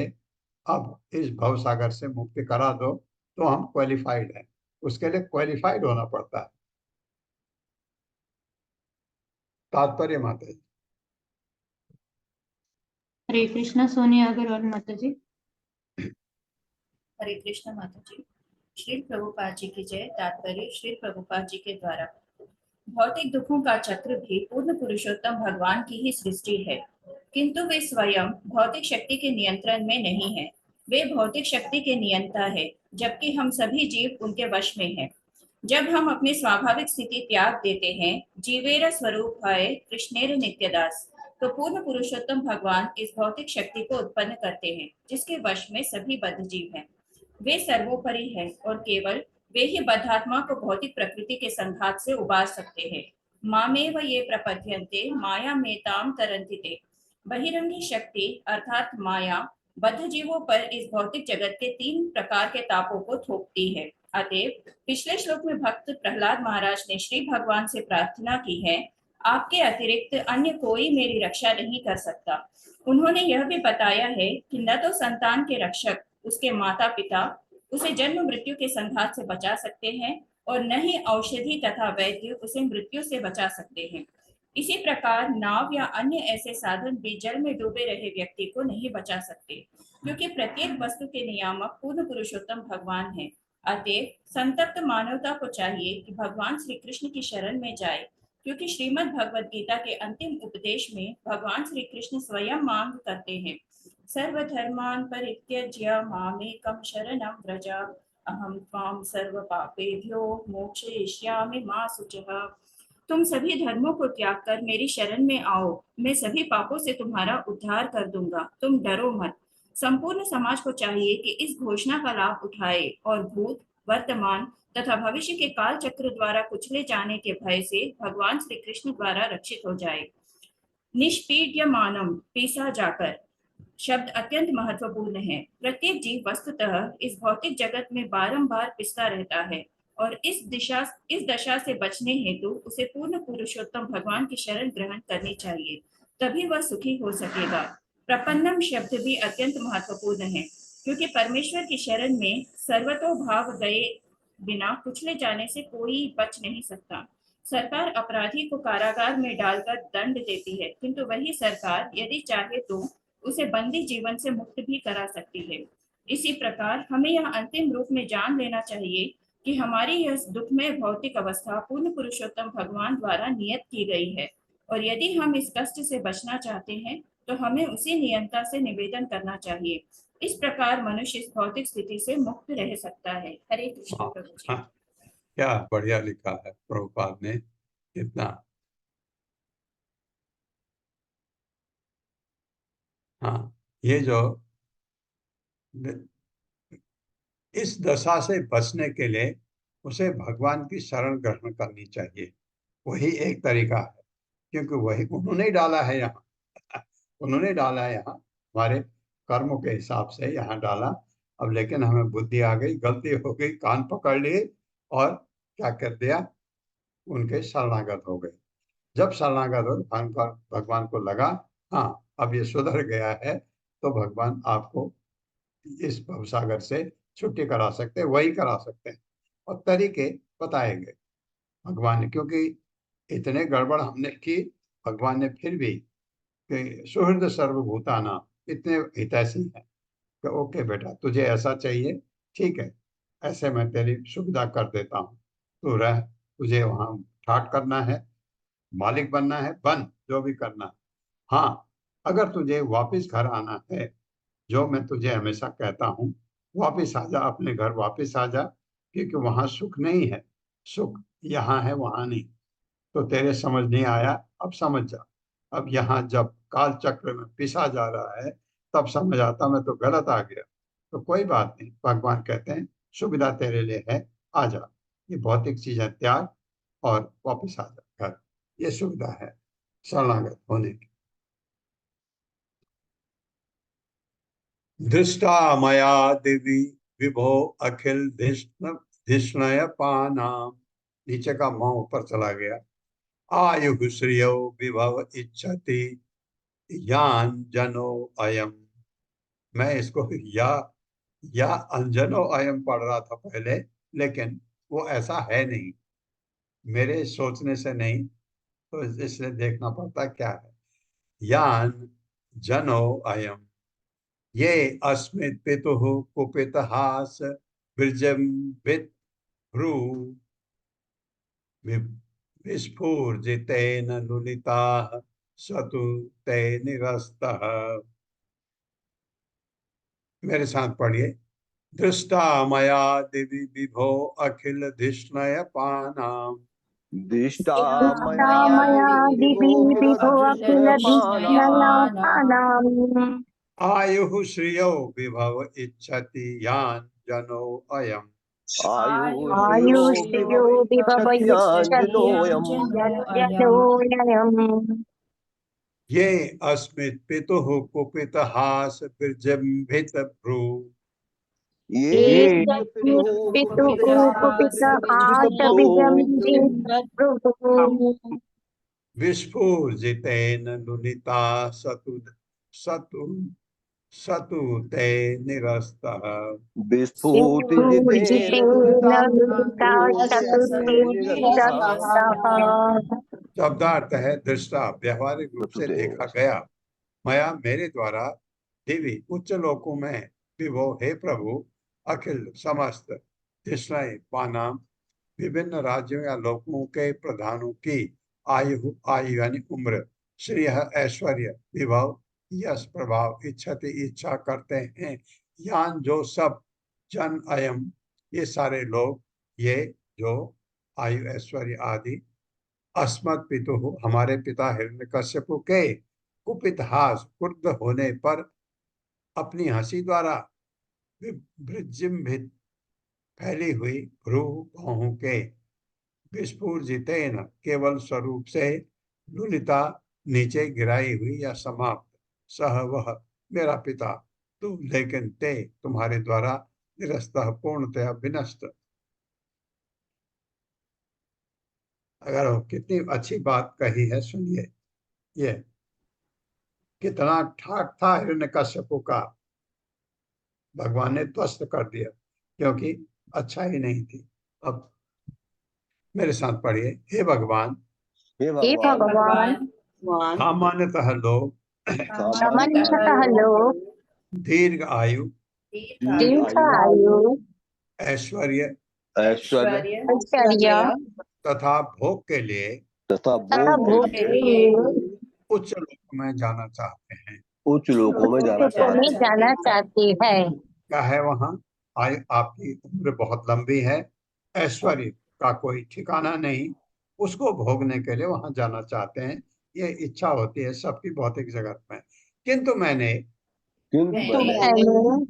अब इस भवसागर से मुक्ति करा दो, तो हम क्वालिफाइड हैं। उसके लिए क्वालिफाइड होना पड़ता है। तात्पर्य माता जी। हरे कृष्णा सोनिया अग्रवाल माता जी। हरे कृष्ण माता जी। श्री प्रभुपाद जी की जय। तात्पर्य श्री प्रभुपाद जी के द्वारा। भौतिक दुखों का चक्र भी पूर्ण पुरुषोत्तम भगवान की ही सृष्टि है, किंतु वे स्वयं भौतिक शक्ति के नियंत्रण में नहीं है। वे भौतिक शक्ति के नियंता है, जबकि हम सभी जीव उनके वश में हैं। जब हम अपनी स्वाभाविक स्थिति त्याग देते हैं, जीवेर स्वरूप है कृष्णेर नित्यदास, तो पूर्ण पुरुषोत्तम भगवान इस भौतिक शक्ति को उत्पन्न करते हैं, जिसके वश में सभी बद्ध जीव हैं। वे सर्वोपरि है और केवल वे ही बद्धात्मा को भौतिक प्रकृति के संघात से उबार सकते हैं। मामेव ये प्रपद्यन्ते माया मेताम तरन्ति ते। बहिरंगी शक्ति अर्थात माया बद्ध जीवों पर इस भौतिक जगत के 3 प्रकार के तापों को थोपती है। अतएव पिछले श्लोक में भक्त प्रहलाद महाराज ने श्री भगवान से प्रार्थना की है, आपके अतिरिक्त अन्य कोई मेरी रक्षा नहीं कर सकता। उन्होंने यह भी बताया है कि न तो संतान के रक्षक उसके माता पिता उसे जन्म मृत्यु के संघात से बचा सकते हैं, और न ही औषधि तथा वैद्य उसे मृत्यु से बचा सकते हैं। इसी प्रकार नाव या अन्य ऐसे साधन भी जल में डूबे रहे व्यक्ति को नहीं बचा सकते, क्योंकि प्रत्येक वस्तु के नियामक पूर्ण पुरुषोत्तम भगवान है। अतएव संतप्त मानवता को चाहिए कि भगवान श्री कृष्ण की शरण में जाए, क्योंकि श्रीमद् भगवद गीता के अंतिम उपदेश में भगवान श्री कृष्ण स्वयं मांग करते हैं, सर्वधर्मान् परित्यज्य मामेकं शरणं व्रज, अहं त्वां सर्वपापेभ्यो मोक्षयिष्यामि मा शुचः। तुम सभी धर्मों को त्याग कर मेरी शरण में आओ, मैं सभी पापों से तुम्हारा उद्धार कर दूंगा, तुम डरो मत। संपूर्ण समाज को चाहिए कि इस घोषणा का लाभ उठाए और भूत, वर्तमान तथा भविष्य के काल चक्र द्वारा कुचले जाने के भय से भगवान श्री कृष्ण द्वारा रक्षित हो जाए। निष्पीड्यमानम पीसा जाकर शब्द अत्यंत महत्वपूर्ण है। प्रत्येक जीव वस्तुतः इस भौतिक जगत में बारंबार पिसता रहता है, और इस दशा से बचने हेतु उसे पूर्ण पुरुषोत्तम भगवान की शरण ग्रहण करनी चाहिए, तभी वह सुखी हो सकेगा। प्रपन्नम शब्द भी अत्यंत महत्वपूर्ण है, क्योंकि परमेश्वर की शरण में सर्वतोभाव गए बिना कुचले जाने से कोई बच नहीं सकता। सरकार अपराधी को कारागार में डालकर दंड देती है, किंतु वही सरकार यदि चाहे तो उसे बंदी जीवन से मुक्त भी करा सकती है। इसी प्रकार हमें यह अंतिम रूप में जान लेना चाहिए कि हमारी यह दुखमय भौतिक अवस्था पूर्ण पुरुषोत्तम भगवान द्वारा नियत की गई है, और यदि हम इस कष्ट से बचना चाहते हैं तो हमें उसी नियंता से निवेदन करना चाहिए। इस प्रकार मनुष्य इस भौतिक स्थिति से मुक्त रह सकता है। हरे कृष्ण प्रभु जी। हाँ, क्या बढ़िया लिखा है प्रभुपाद ने, कितना। हाँ, ये जो इस दशा से बचने के लिए उसे भगवान की शरण ग्रहण करनी चाहिए। वही एक तरीका है, क्योंकि वही उन्होंने डाला है यहाँ। उन्होंने डाला है यहाँ, हमारे कर्मों के हिसाब से यहाँ डाला। अब लेकिन हमें बुद्धि आ गई, गलती हो गई, कान पकड़ लिए और क्या कर दिया, उनके शरणागत हो गए। जब शरणागत हो भगवान को लगा हाँ अब ये सुधर गया है, तो भगवान आपको इस भवसागर से छुट्टी करा सकते हैं, वही करा सकते हैं। और तरीके बताएंगे भगवान ने, क्योंकि इतने गड़बड़ हमने की, भगवान ने फिर भी कि सुहृद सर्वभूताना, इतने हितैषी हैं कि ओके बेटा तुझे ऐसा चाहिए, ठीक है, ऐसे मैं तेरी सुविधा कर देता हूँ, तू रह, तुझे वहां ठाट करना है, मालिक बनना है, बन, जो भी करना है। हाँ, अगर तुझे वापस घर आना है, जो मैं तुझे हमेशा कहता हूँ, वापस आ जा, अपने घर वापस आ जा, क्योंकि वहां सुख नहीं है, सुख यहाँ है, वहां नहीं। तो तेरे समझ नहीं आया, अब समझ जा। अब यहाँ जब काल चक्र में पिसा जा रहा है, तब समझ आता मैं तो गलत आ गया। तो कोई बात नहीं, भगवान कहते हैं सुविधा तेरे लिए है, आ जा, ये भौतिक चीजें त्याग और वापस आ जा घर, ये सुविधा है शरणागत होने की। दृष्टा मया देवी विभो अखिल धिष्णय पानाम, नीचे का मां ऊपर चला गया। आयु श्रियो विभव इच्छति यान जनो अयम, मैं इसको या अंजनो अयम पढ़ रहा था पहले, लेकिन वो ऐसा है नहीं, मेरे सोचने से नहीं, तो इसलिए देखना पड़ता क्या है। यान जनो अयम, ये अस्मित् पितुः कुपितहास विजृंभित भ्रू विस्फूर्जितेन लुलिताः सतु ते निरस्तः। मेरे साथ पढ़िए। दृष्टा मया दिवि विभो अखिल धिष्णय पानाम, दिष्टा मया दिवि विभो अखिल धिष्णयापानाम् आयु श्रियो विभव इच्छति यान जनो अयम, आयुष्यो विभव इच्छति आयुष्योऽयम् यज्ञोऽयम् ये अस्मित् पितुः कुपितहास विजृंभित भ्रू ये पितुः कुपित आशविजम् विस्फूर्जितेन लुलिता सतु सतु सतु ते निरस्तः। विस्फुटिजितेन पूजितेन लुलिता चतुर्थे निरस्तः। निरस्तः। शब्दार्थ है दृष्टा, व्यवहारिक रूप से देखा गया, मया मेरे द्वारा दिव्य उच्च लोकों में विभो हे प्रभु, अखिल समस्त धिष्णय पानाम, विभिन्न राज्यों या लोकों के प्रधानों की आयु आयु यानी उम्र, श्रेय ऐश्वर्य, विभव यश प्रभाव, इच्छति इच्छा करते हैं, यान जो सब, जन अयम ये सारे लोग, ये जो आयु ऐश्वर्य आदि, अस्मत् पितु हमारे पिता हिरण्यकश्यपु के कुपित हास क्रुद्ध होने पर अपनी हंसी द्वारा विजृंभित फैली हुई भ्रू बाहों के, विस्फूर्जितेन केवल स्वरूप से, लुलिता नीचे गिराई हुई या समाप्त, सह वह मेरा पिता, तुम लेकिन ते तुम्हारे द्वारा निरस्तः पूर्णतया विनष्ट। अगर कितनी अच्छी बात कही है, सुनिए, ये कितना ठाक था हिरण्यकश्यपु का, भगवान ने ध्वस्त कर दिया, क्योंकि अच्छा ही नहीं थी। अब मेरे साथ पढ़िए। हे भगवान, हे हे भगवान, भगवान सामान्यतः लोग सामान्यतः लोग दीर्घ आयु, दीर्घायु ऐश्वर्य ऐश्वर्य ऐश्वर्य तथा भोग के लिए तथा तथा भोग भोग के के लिए उच्च लोक में जाना चाहते हैं। उच्च लोकों में जाना लोकों में चाहते हैं। जाना चाहती है। क्या है वहां? आयु, आपकी उम्र बहुत लंबी है, ऐश्वर्य का कोई ठिकाना नहीं, उसको भोगने के लिए वहां जाना चाहते हैं। ये इच्छा होती है सबकी भौतिक जगत में। किंतु मैंने किंतु तो मैंने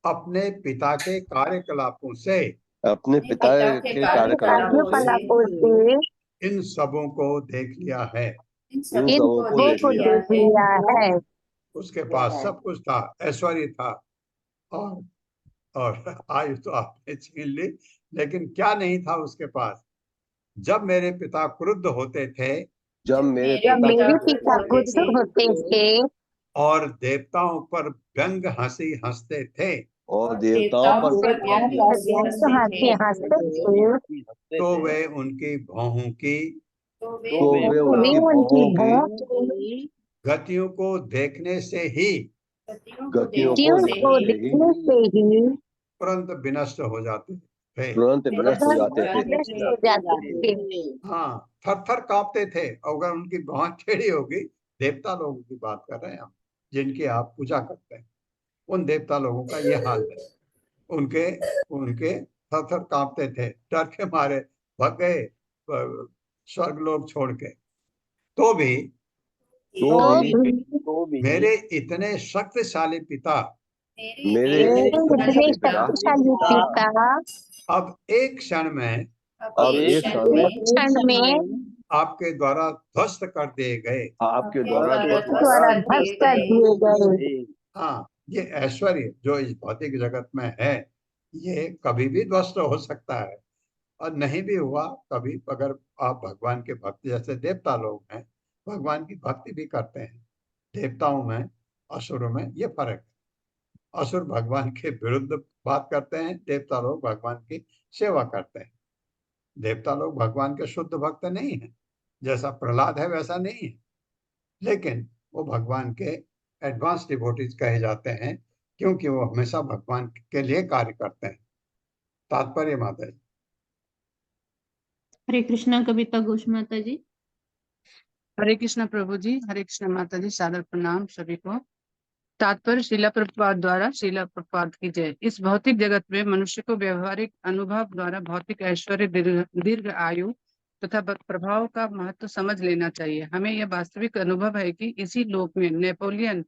अपने पिता के कार्यकलापों से अपने पिता के कार्यकलापों से कार्यकलापों से इन सबों को देख लिया है। इन इन सबों सबों को को देख देख लिया देख लिया है। उसके पास सब कुछ था, ऐश्वर्य था, और आयु तो आपने छीन ली, लेकिन क्या नहीं था उसके पास? जब मेरे पिता क्रुद्ध होते थे जब मेरे जब पिता मेरे क्रुद्ध पिता होते क्रुद्ध थे होते थे और देवताओं पर व्यंग हंसी हंसते थे, और देवताओं पर व्यंग हंसी हंसते हंसते तो थे, वे उनकी भौहों की तो वे तो वे उनकी उनकी भौहों की भौं की गतियों को देखने से ही गतियों को गतियों को देखने से ही देखने से ही तुरंत विनष्ट हो जाते थे। तुरंत विनष्ट हो तुरंत जाते थे। नष्ट हो जाते थे। हाँ, थर थर कांपते थे। अगर उनकी भौं टेढ़ी होगी, देवता लोगों की बात कर रहे हैं हम, जिनकी आप पूजा करते हैं, उन देवता लोगों का ये हाल है। उनके उनके थर थर कांपते थे, डर के मारे भाग गए स्वर्ग लोग छोड़ के। तो भी तो तो भी मेरे इतने शक्तिशाली पिता मेरे मेरे शक्तिशाली इतने पिता शक्तिशाली पिता अब एक क्षण में अब एक क्षण में एक क्षण में आपके द्वारा ध्वस्त कर दिए गए। आपके द्वारा द्वारा ध्वस्त कर दिए गए। हाँ, ये ऐश्वर्य जो इस भौतिक जगत में है, ये कभी भी ध्वस्त हो सकता है, और नहीं भी हुआ कभी। अगर आप भगवान के भक्त, जैसे देवता लोग हैं, भगवान की भक्ति भी करते हैं। देवताओं में, असुरों में ये फर्क है। असुर भगवान के विरुद्ध बात करते हैं, देवता लोग भगवान की सेवा करते हैं। देवता लोग भगवान के शुद्ध भक्त नहीं है, जैसा प्रहलाद है वैसा नहीं है, लेकिन वो भगवान के एडवांस डिवोटीज कहे जाते हैं, क्योंकि वो हमेशा भगवान के लिए कार्य करते हैं। तात्पर्य माता जी। हरे कृष्णा कविता घोष माता जी। हरे कृष्ण प्रभु जी, हरे कृष्ण माता जी, सादर प्रणाम सभी को। तात्पर्य शिला प्रभुपाद द्वारा, शिला प्रभुपाद की जय। इस भौतिक जगत में मनुष्य को व्यवहारिक अनुभव द्वारा भौतिक ऐश्वर्य, दीर्घ आयु तथा प्रभाव का महत्व समझ लेना चाहिए। हमें यह वास्तविक अनुभव है कि इसी लोक में नेपोलियन,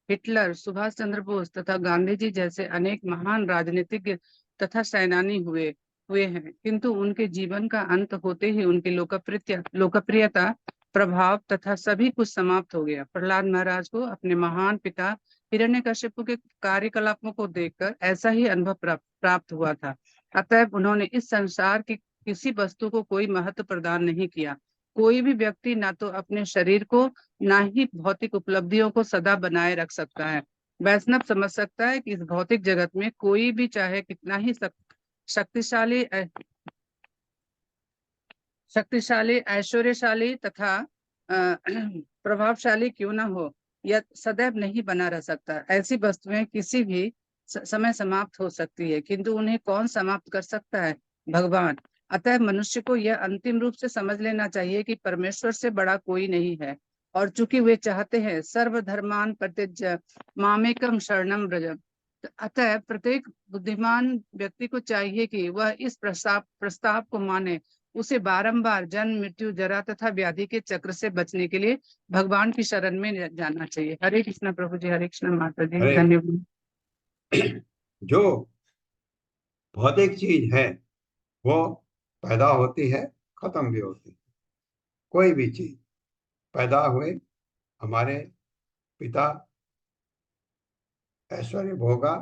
हिटलर, सुभाष चंद्र बोस तथा गांधी जी जैसे अनेक महान राजनीतिज्ञ तथा सेनानी हुए हैं, किंतु उनके जीवन का अंत होते ही उनकी लोकप्रियता, प्रभाव तथा सभी कुछ समाप्त हो गया। प्रहलाद महाराज को अपने महान पिता हिरण्यकशिपु के कार्यकलापों को देखकर ऐसा ही अनुभव प्राप्त हुआ था। अतएव उन्होंने इस संसार की किसी वस्तु को कोई महत्व प्रदान नहीं किया। कोई भी व्यक्ति ना तो अपने शरीर को, ना ही भौतिक उपलब्धियों को सदा बनाए रख सकता है। वैष्णव समझ सकता है कि इस भौतिक जगत में कोई भी चाहे कितना ही शक्तिशाली, ऐश्वर्यशाली तथा प्रभावशाली क्यों ना हो, यह सदैव नहीं बना रह सकता। ऐसी वस्तुएं किसी भी समय समाप्त हो सकती है, किंतु उन्हें कौन समाप्त कर सकता है? भगवान। अतः मनुष्य को यह अंतिम रूप से समझ लेना चाहिए कि परमेश्वर से बड़ा कोई नहीं है, और चूंकि वे चाहते हैं सर्वधर्मान परित्यज्य मामेकम शरणम व्रज, अतः प्रत्येक बुद्धिमान व्यक्ति को चाहिए कि वह इस प्रस्ताव को माने। उसे बारंबार जन्म, मृत्यु, जरा तथा व्याधि के चक्र से बचने के लिए भगवान की शरण में जाना चाहिए। हरे कृष्ण प्रभु जी, हरे कृष्ण माता जी, हरे धन्यवाद। जो भौतिक चीज है वो पैदा होती है, खत्म भी होती है। कोई भी चीज पैदा हुए, हमारे पिता ऐश्वर्य भोगा,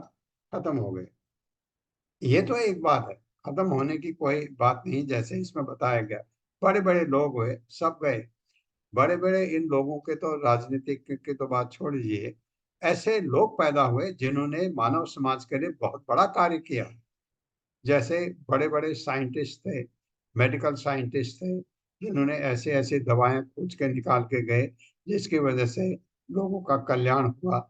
खत्म हो गए। ये तो एक बात है, खत्म होने की कोई बात नहीं। जैसे इसमें बताया गया, बड़े बड़े लोग हुए, सब गए। बड़े बड़े इन लोगों के तो, राजनीतिक की तो बात छोड़ दीजिए, ऐसे लोग पैदा हुए जिन्होंने मानव समाज के लिए बहुत बड़ा कार्य किया। जैसे बड़े बड़े साइंटिस्ट थे, मेडिकल साइंटिस्ट थे, जिन्होंने ऐसे ऐसे दवाएं खोज के निकाल के गए, जिसकी वजह से लोगों का कल्याण हुआ।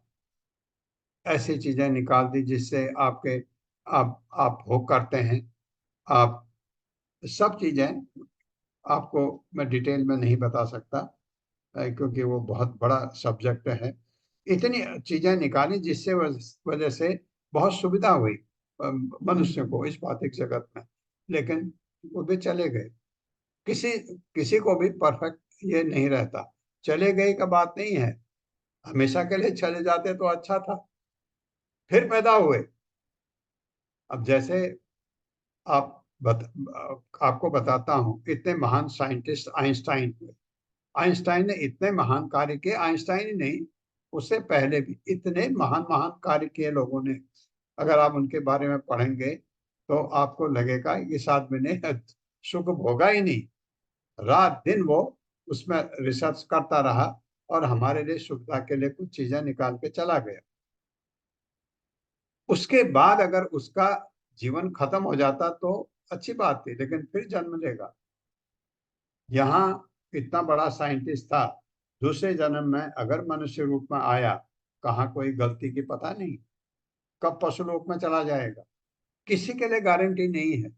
ऐसी चीजें निकाल दी जिससे आपके आप भोग करते हैं। आप सब चीजें, आपको मैं डिटेल में नहीं बता सकता, क्योंकि वो बहुत बड़ा सब्जेक्ट है। इतनी चीजें निकाली जिससे वजह से बहुत सुविधा हुई मनुष्य को इस भौतिक जगत में, लेकिन वो भी चले गए। किसी किसी को भी परफेक्ट ये नहीं रहता। चले गए का बात नहीं है, हमेशा के लिए चले जाते तो अच्छा था। फिर पैदा हुए, अब जैसे आप आपको बताता हूं, इतने महान साइंटिस्ट आइंस्टाइन हुए। आइंस्टाइन ने इतने महान कार्य किए, आइंस्टाइन ही नहीं, उससे पहले भी इतने महान महान कार्य किए लोगों ने। अगर आप उनके बारे में पढ़ेंगे तो आपको लगेगा इस आदमी ने सुख भोगा ही नहीं। रात दिन वो उसमें रिसर्च करता रहा और हमारे लिए सुविधा के लिए कुछ चीजें निकाल के चला गया। उसके बाद अगर उसका जीवन खत्म हो जाता तो अच्छी बात थी, लेकिन फिर जन्म लेगा। यहाँ इतना बड़ा साइंटिस्ट था, दूसरे जन्म में अगर मनुष्य रूप में आया, कहाँ कोई गलती की पता नहीं, कब पशुलोक में चला जाएगा किसी के लिए गारंटी नहीं है।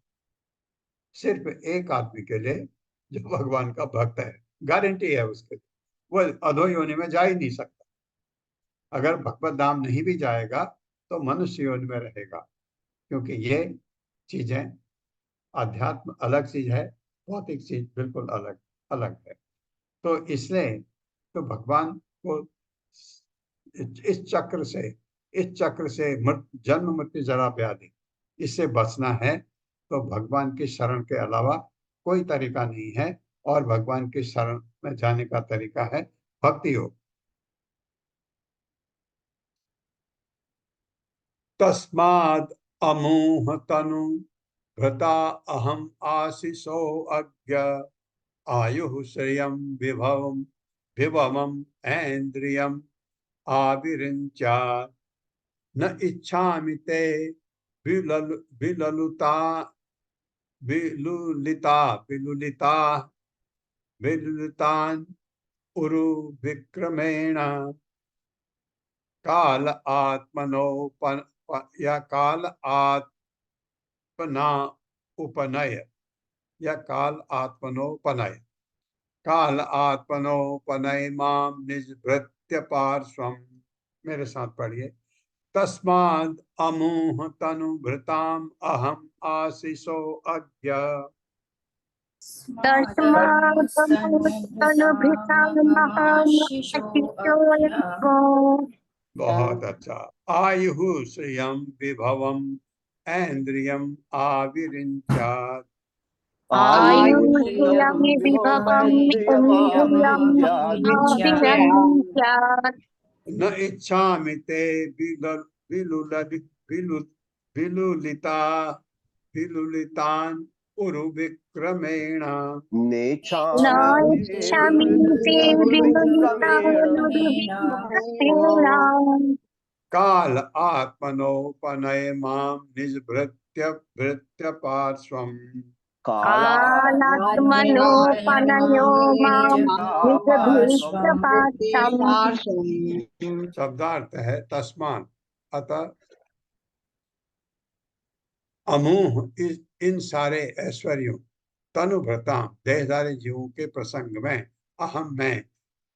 सिर्फ एक आदमी के लिए जो भगवान का भक्त है गारंटी है उसके लिए, वो अधो योनि में जा ही नहीं सकता। अगर भगवत धाम नहीं भी जाएगा तो मनुष्य योनि में रहेगा, क्योंकि ये चीजें, अध्यात्म अलग चीज है, भौतिक चीज बिल्कुल अलग अलग है। तो इसलिए तो भगवान को इस चक्र से जन्म मृत्यु जरा व्याधि, इससे बचना है तो भगवान की शरण के अलावा कोई तरीका नहीं है। और भगवान की शरण में जाने का तरीका है भक्ति योग। तस्माद अमूह तनु भृता अहम आशीषो अज्ञ आयु श्रियम विभवम विभवम ऐन्द्रियम आविरिंचा न इच्छामि ते विललुता विलुलिता विलुलिता विलुलितान् उरु विक्रमेण काल आत्मनोपन या काल आत्मना उपनय या काल आत्मनोपनय काल आत्मनोपनय माम निजभृत्य पार्श्वम। मेरे साथ पढ़िए। तस्माद् अमूह तनुभृताम अहम आशीषो अज्ञ बहुत अच्छा। आयु श्रियम विभवम ऐन्द्रियम आविरिंचात् आयुष्यं विभवम् इन्द्रियम् न इच्छामि ते विलुलिता विलुलितान् उरु विक्रमेण नायच्छामि ते नेच्छामि विललितानुर्विघ्नेन काल आत्मनोपनय माम निजभृत्य भृत्य पार्श्वम। कालात्मनोपनयो मां निजभीष्टपात्रम्। शब्दार्थ है तस्मान, अतः अमूह इन सारे ऐश्वर्यों, तनुभृता देहधारी जीवों के प्रसंग में, अहम मैं,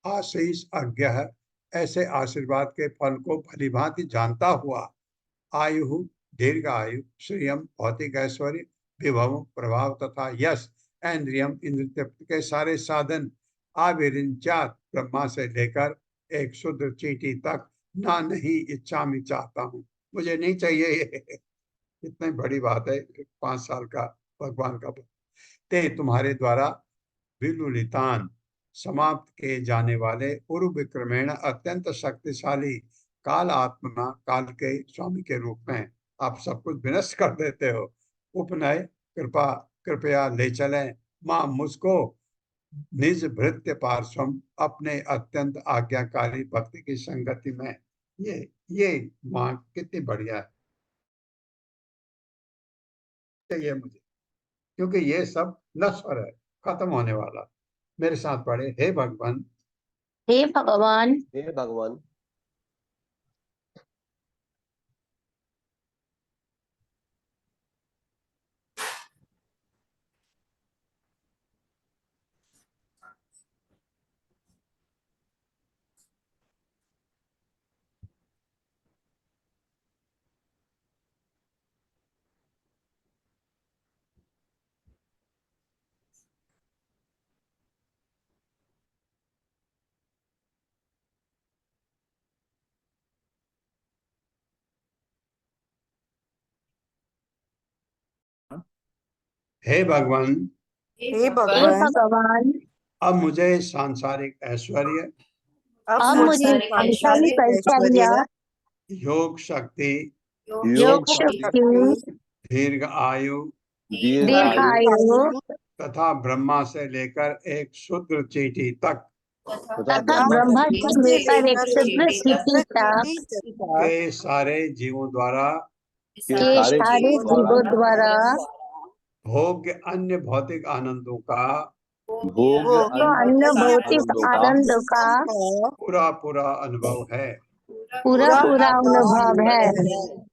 आशीष अज्ञ, ऐसे आशीर्वाद के फल को भलीभांति जानता हुआ, आयु दीर्घ आयु, श्रियम भौतिक ऐश्वर्य, विभव प्रभाव तथा यश, इंद्रियम इंद्र तृप्ति के सारे साधन, आविरिंचात ब्रह्मा से लेकर एक शुद्ध चींटी तक, ना नहीं इच्छा में चाहता हूँ, मुझे नहीं चाहिए ये। इतनी बड़ी बात है। 5 साल का भगवान का ते तुम्हारे द्वारा विलुलितान समाप्त किए जाने वाले उरु विक्रमेण अत्यंत शक्तिशाली काल आत्मा, काल के स्वामी के रूप में आप सब कुछ विनष्ट कर देते हो। उपनय कृपया ले चलें मां मुझको निज भृत्य पार्श्वम, अपने अत्यंत आज्ञाकारी भक्ति की संगति में। ये मां कितनी बढ़िया है मुझे, क्योंकि ये सब नश्वर है, खत्म होने वाला। मेरे साथ पढ़े। हे भगवान, हे भगवान, हे भगवान, हे भगवान, हे हे भगवान, भगवान, अब मुझे सांसारिक ऐश्वर्य, अब मुझे सांसारिक ऐश्वर्य, योग शक्ति, योग शक्ति, दीर्घ आयु दीर्घ आयु तथा ब्रह्मा से लेकर एक शूद्र चींटी तक तथा ब्रह्मा से लेकर एक शुद्ध स्थिति तक के सारे जीवों द्वारा के सारे जीवों द्वारा भोग्य अन्य भौतिक आनंदों का भोग्य तो अन्य भौतिक आनंद का पूरा पूरा अनुभव है। पूरा पूरा अनुभव है।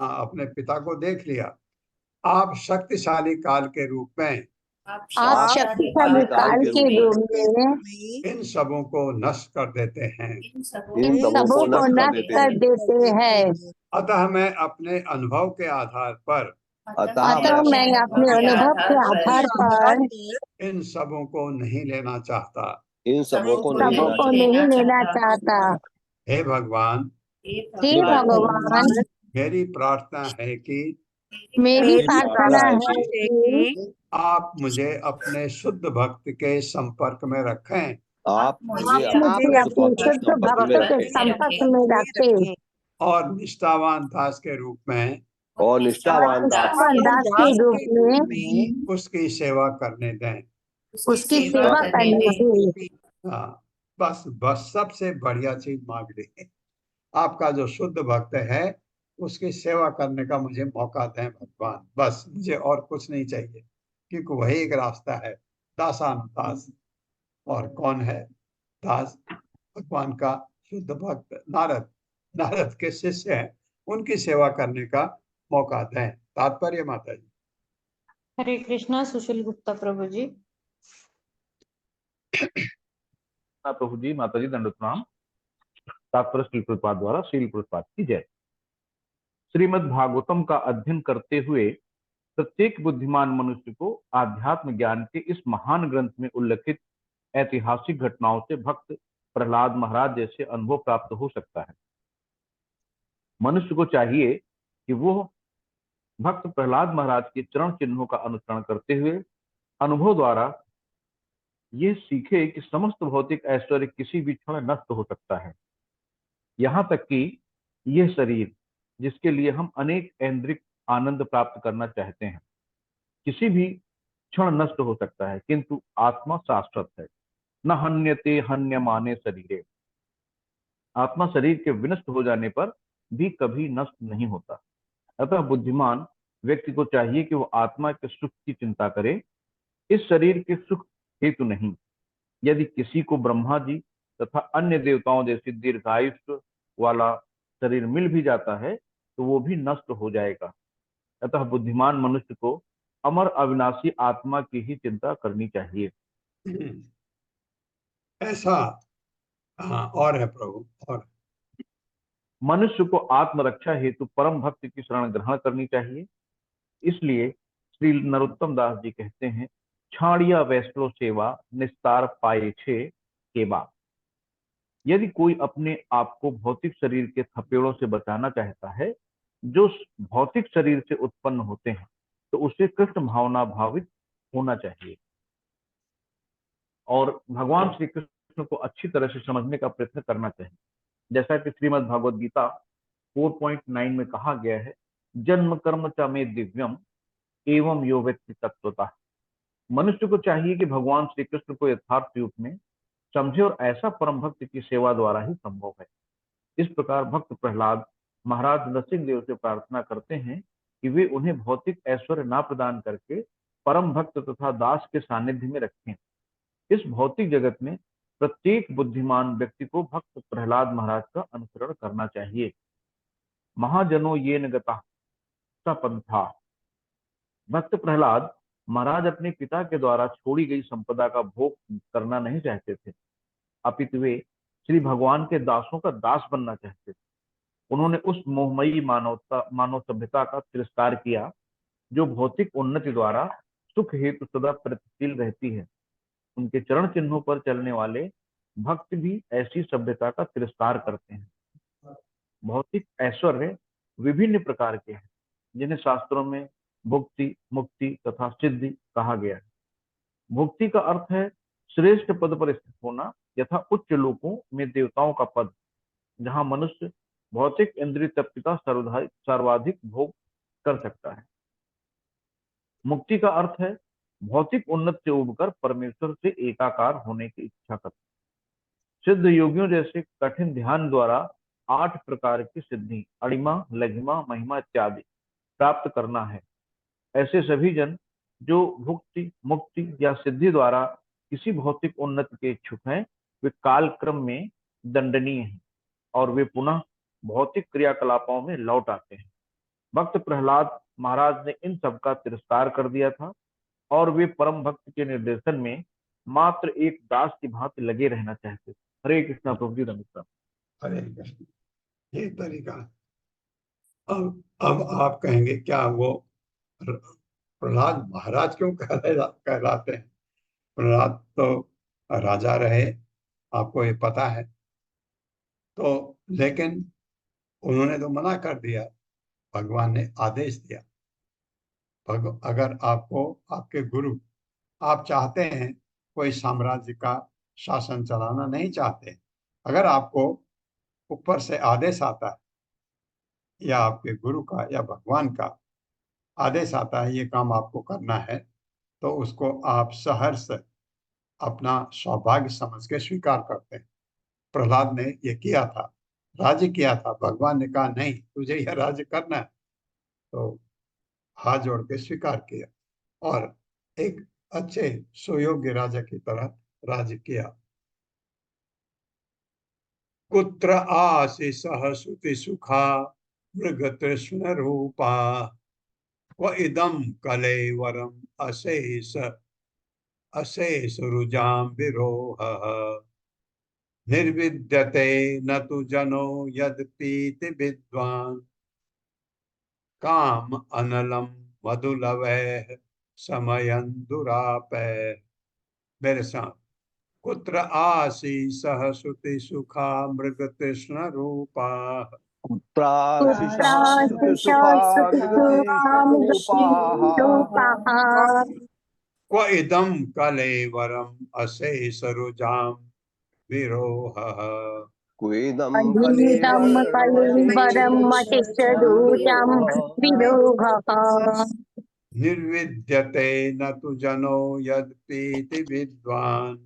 हाँ, अपने पिता को देख लिया। आप शक्तिशाली काल के रूप में आप शक्तिशाली काल के रूप में इन सबों को नष्ट कर देते हैं। इन सबों को नष्ट कर देते हैं। अतः मैं अपने अनुभव के आधार पर अतः मैं अपने अनुभव के आधार पर इन सबों को नहीं लेना चाहता। इन सबों को सबों को नहीं लेना चाहता। हे भगवान, हे भगवान, मेरी प्रार्थना है कि मेरी प्रार्थना है कि आप मुझे अपने शुद्ध भक्त के संपर्क में रखें आप मुझे मुझे अपने शुद्ध भक्त के संपर्क में रखें और निष्ठावान दास के रूप में और निष्ठावान दास के रूप में उसकी सेवा करने दें। उसकी सेवा करनी है। हाँ, बस बस सबसे बढ़िया चीज मांग ली है। आपका जो शुद्ध भक्त है उसकी सेवा करने का मुझे मौका दें भगवान। बस मुझे और कुछ नहीं चाहिए, क्योंकि वही एक रास्ता है, दासानुदास। और कौन है दास? भगवान का शुद्ध भक्त नारद। नारद के शिष्य हैं, उनकी सेवा करने का मौका दें। तात्पर्य माता जी। हरे कृष्णा। सुशील गुप्ता प्रभु जी। प्रभु जी, माता जी दंडवत प्रणाम। तात्पर्य श्रील प्रभुपाद द्वारा श्रील प्रभुपाद की जय। श्रीमद् भागवतम का अध्ययन करते हुए प्रत्येक बुद्धिमान मनुष्य को आध्यात्म ज्ञान के इस महान ग्रंथ में उल्लेखित ऐतिहासिक घटनाओं से भक्त प्रहलाद महाराज जैसे अनुभव प्राप्त हो सकता है। मनुष्य को चाहिए कि वो भक्त प्रहलाद महाराज के चरण चिन्हों का अनुसरण करते हुए अनुभव द्वारा ये सीखे कि समस्त भौतिक ऐश्वर्य किसी भी क्षण नष्ट हो सकता है। यहाँ तक कि यह शरीर जिसके लिए हम अनेक ऐन्द्रिक आनंद प्राप्त करना चाहते हैं, किसी भी क्षण नष्ट हो सकता है, किंतु आत्मा शाश्वत है। न हन्यते हन्यमाने शरीरे। आत्मा शरीर के विनष्ट हो जाने पर भी कभी नष्ट नहीं होता। अतः बुद्धिमान व्यक्ति को चाहिए कि वो आत्मा के सुख की चिंता करे, इस शरीर के सुख हेतु नहीं। यदि किसी को ब्रह्मा जी तथा अन्य देवताओं जैसी दीर्घायुष्य वाला शरीर मिल भी जाता है तो वो भी नष्ट हो जाएगा। अतः बुद्धिमान मनुष्य को अमर अविनाशी आत्मा की ही चिंता करनी चाहिए। ऐसा हाँ, और है प्रभु। और मनुष्य को आत्मरक्षा हेतु परम भक्त की शरण ग्रहण करनी चाहिए। इसलिए श्री नरोत्तम दास जी कहते हैं, छाड़िया वैष्णव सेवा निस्तार पाए छे के बाद। यदि कोई अपने आप को भौतिक शरीर के थपेड़ों से बचाना चाहता है जो भौतिक शरीर से उत्पन्न होते हैं, तो उसे कृष्ण भावना भावित होना चाहिए और भगवान श्री कृष्ण को अच्छी तरह से समझने का प्रयत्न करना चाहिए। जैसा कि श्रीमद् भागवत गीता 4.9 में कहा गया है, जन्म कर्म च मे दिव्यम एवं यो व्यक्ति तत्वतः। मनुष्य को चाहिए कि भगवान श्री कृष्ण को यथार्थ रूप में समझे और ऐसा परम भक्त की सेवा द्वारा ही संभव है। इस प्रकार भक्त प्रहलाद महाराज नरसिंह देव से प्रार्थना करते हैं कि वे उन्हें भौतिक ऐश्वर्य ना प्रदान करके परम भक्त तथा दास के सानिध्य में रखें। इस भौतिक जगत में प्रत्येक बुद्धिमान व्यक्ति को भक्त प्रहलाद महाराज का अनुसरण करना चाहिए। महाजनो ये नगता सपंथा। भक्त प्रहलाद महाराज अपने पिता के द्वारा छोड़ी गई संपदा का भोग करना नहीं चाहते थे, अपितु वे श्री भगवान के दासों का दास बनना चाहते थे। उन्होंने उस मोहमयी मानव सभ्यता का तिरस्कार किया जो भौतिक उन्नति द्वारा सुख हेतु सदा प्रगतिशील रहती है। उनके चरण चिन्हों पर चलने वाले भक्त भी ऐसी सभ्यता का तिरस्कार करते हैं। भौतिक ऐश्वर्य विभिन्न प्रकार के हैं जिन्हें शास्त्रों में भुक्ति, मुक्ति तथा सिद्धि कहा गया है। भुक्ति का अर्थ है श्रेष्ठ पद पर स्थित होना यथा उच्च लोकों में देवताओं का पद, जहां मनुष्य भौतिक इंद्रिय तृप्ति का सर्वाधिक भोग कर सकता है। मुक्ति का अर्थ है भौतिक उन्नति से उबकर परमेश्वर से एकाकार होने की इच्छा करना। सिद्ध योगियों जैसे कठिन ध्यान द्वारा 8 प्रकार की सिद्धि अणिमा, लघिमा, महिमा इत्यादि प्राप्त करना है। ऐसे सभी जन जो भुक्ति, मुक्ति या सिद्धि द्वारा किसी भौतिक उन्नति के इच्छुक हैं, वे कालक्रम में दंडनीय हैं और वे पुनः भौतिक क्रियाकलापों में लौट आते हैं। भक्त प्रहलाद महाराज ने इन सब का तिरस्कार कर दिया था और वे परम भक्त के निर्देशन में मात्र एक दास की भांति लगे रहना चाहते थे। हरे कृष्णा प्रभु जी नमस्कार। हरे कृष्ण। ये तरीका। अब आप कहेंगे क्या वो प्रहलाद महाराज क्यों कहलाते हैं? प्रहलाद तो राजा रहे, आपको ये पता है। तो लेकिन उन्होंने तो मना कर दिया, भगवान ने आदेश दिया। अगर आपको आपके गुरु, आप चाहते हैं कोई साम्राज्य का शासन चलाना नहीं चाहते, अगर आपको ऊपर से आदेश आता है या आपके गुरु का या भगवान का आदेश आता है ये काम आपको करना है, तो उसको आप सहर्ष अपना सौभाग्य समझ के स्वीकार करते हैं। प्रहलाद ने ये किया था, राज्य किया था। भगवान ने कहा नहीं, तुझे यह राज्य करना है, तो हाथ जोड़ के स्वीकार किया और एक अच्छे सुयोग्य राजा की तरह राज्य किया। कुत्र आशीषः श्रुति सुखा मृग तृष्ण रूपा व इदं कलेवरम अशेष रुजाम विरोहः निर्विद्यते न तु जनो यद्पीति विद्वान् काम अनलम मधुलवैः समयं दुरापैः। मेरे साथ। कुत्र आशीषः श्रुति सुखा मृग तृष्ण रूपा क्व इदं कलेवरम अशेष रुजाम विरोहः निर्विद्यते न तु जनो यद्पीति विद्वान्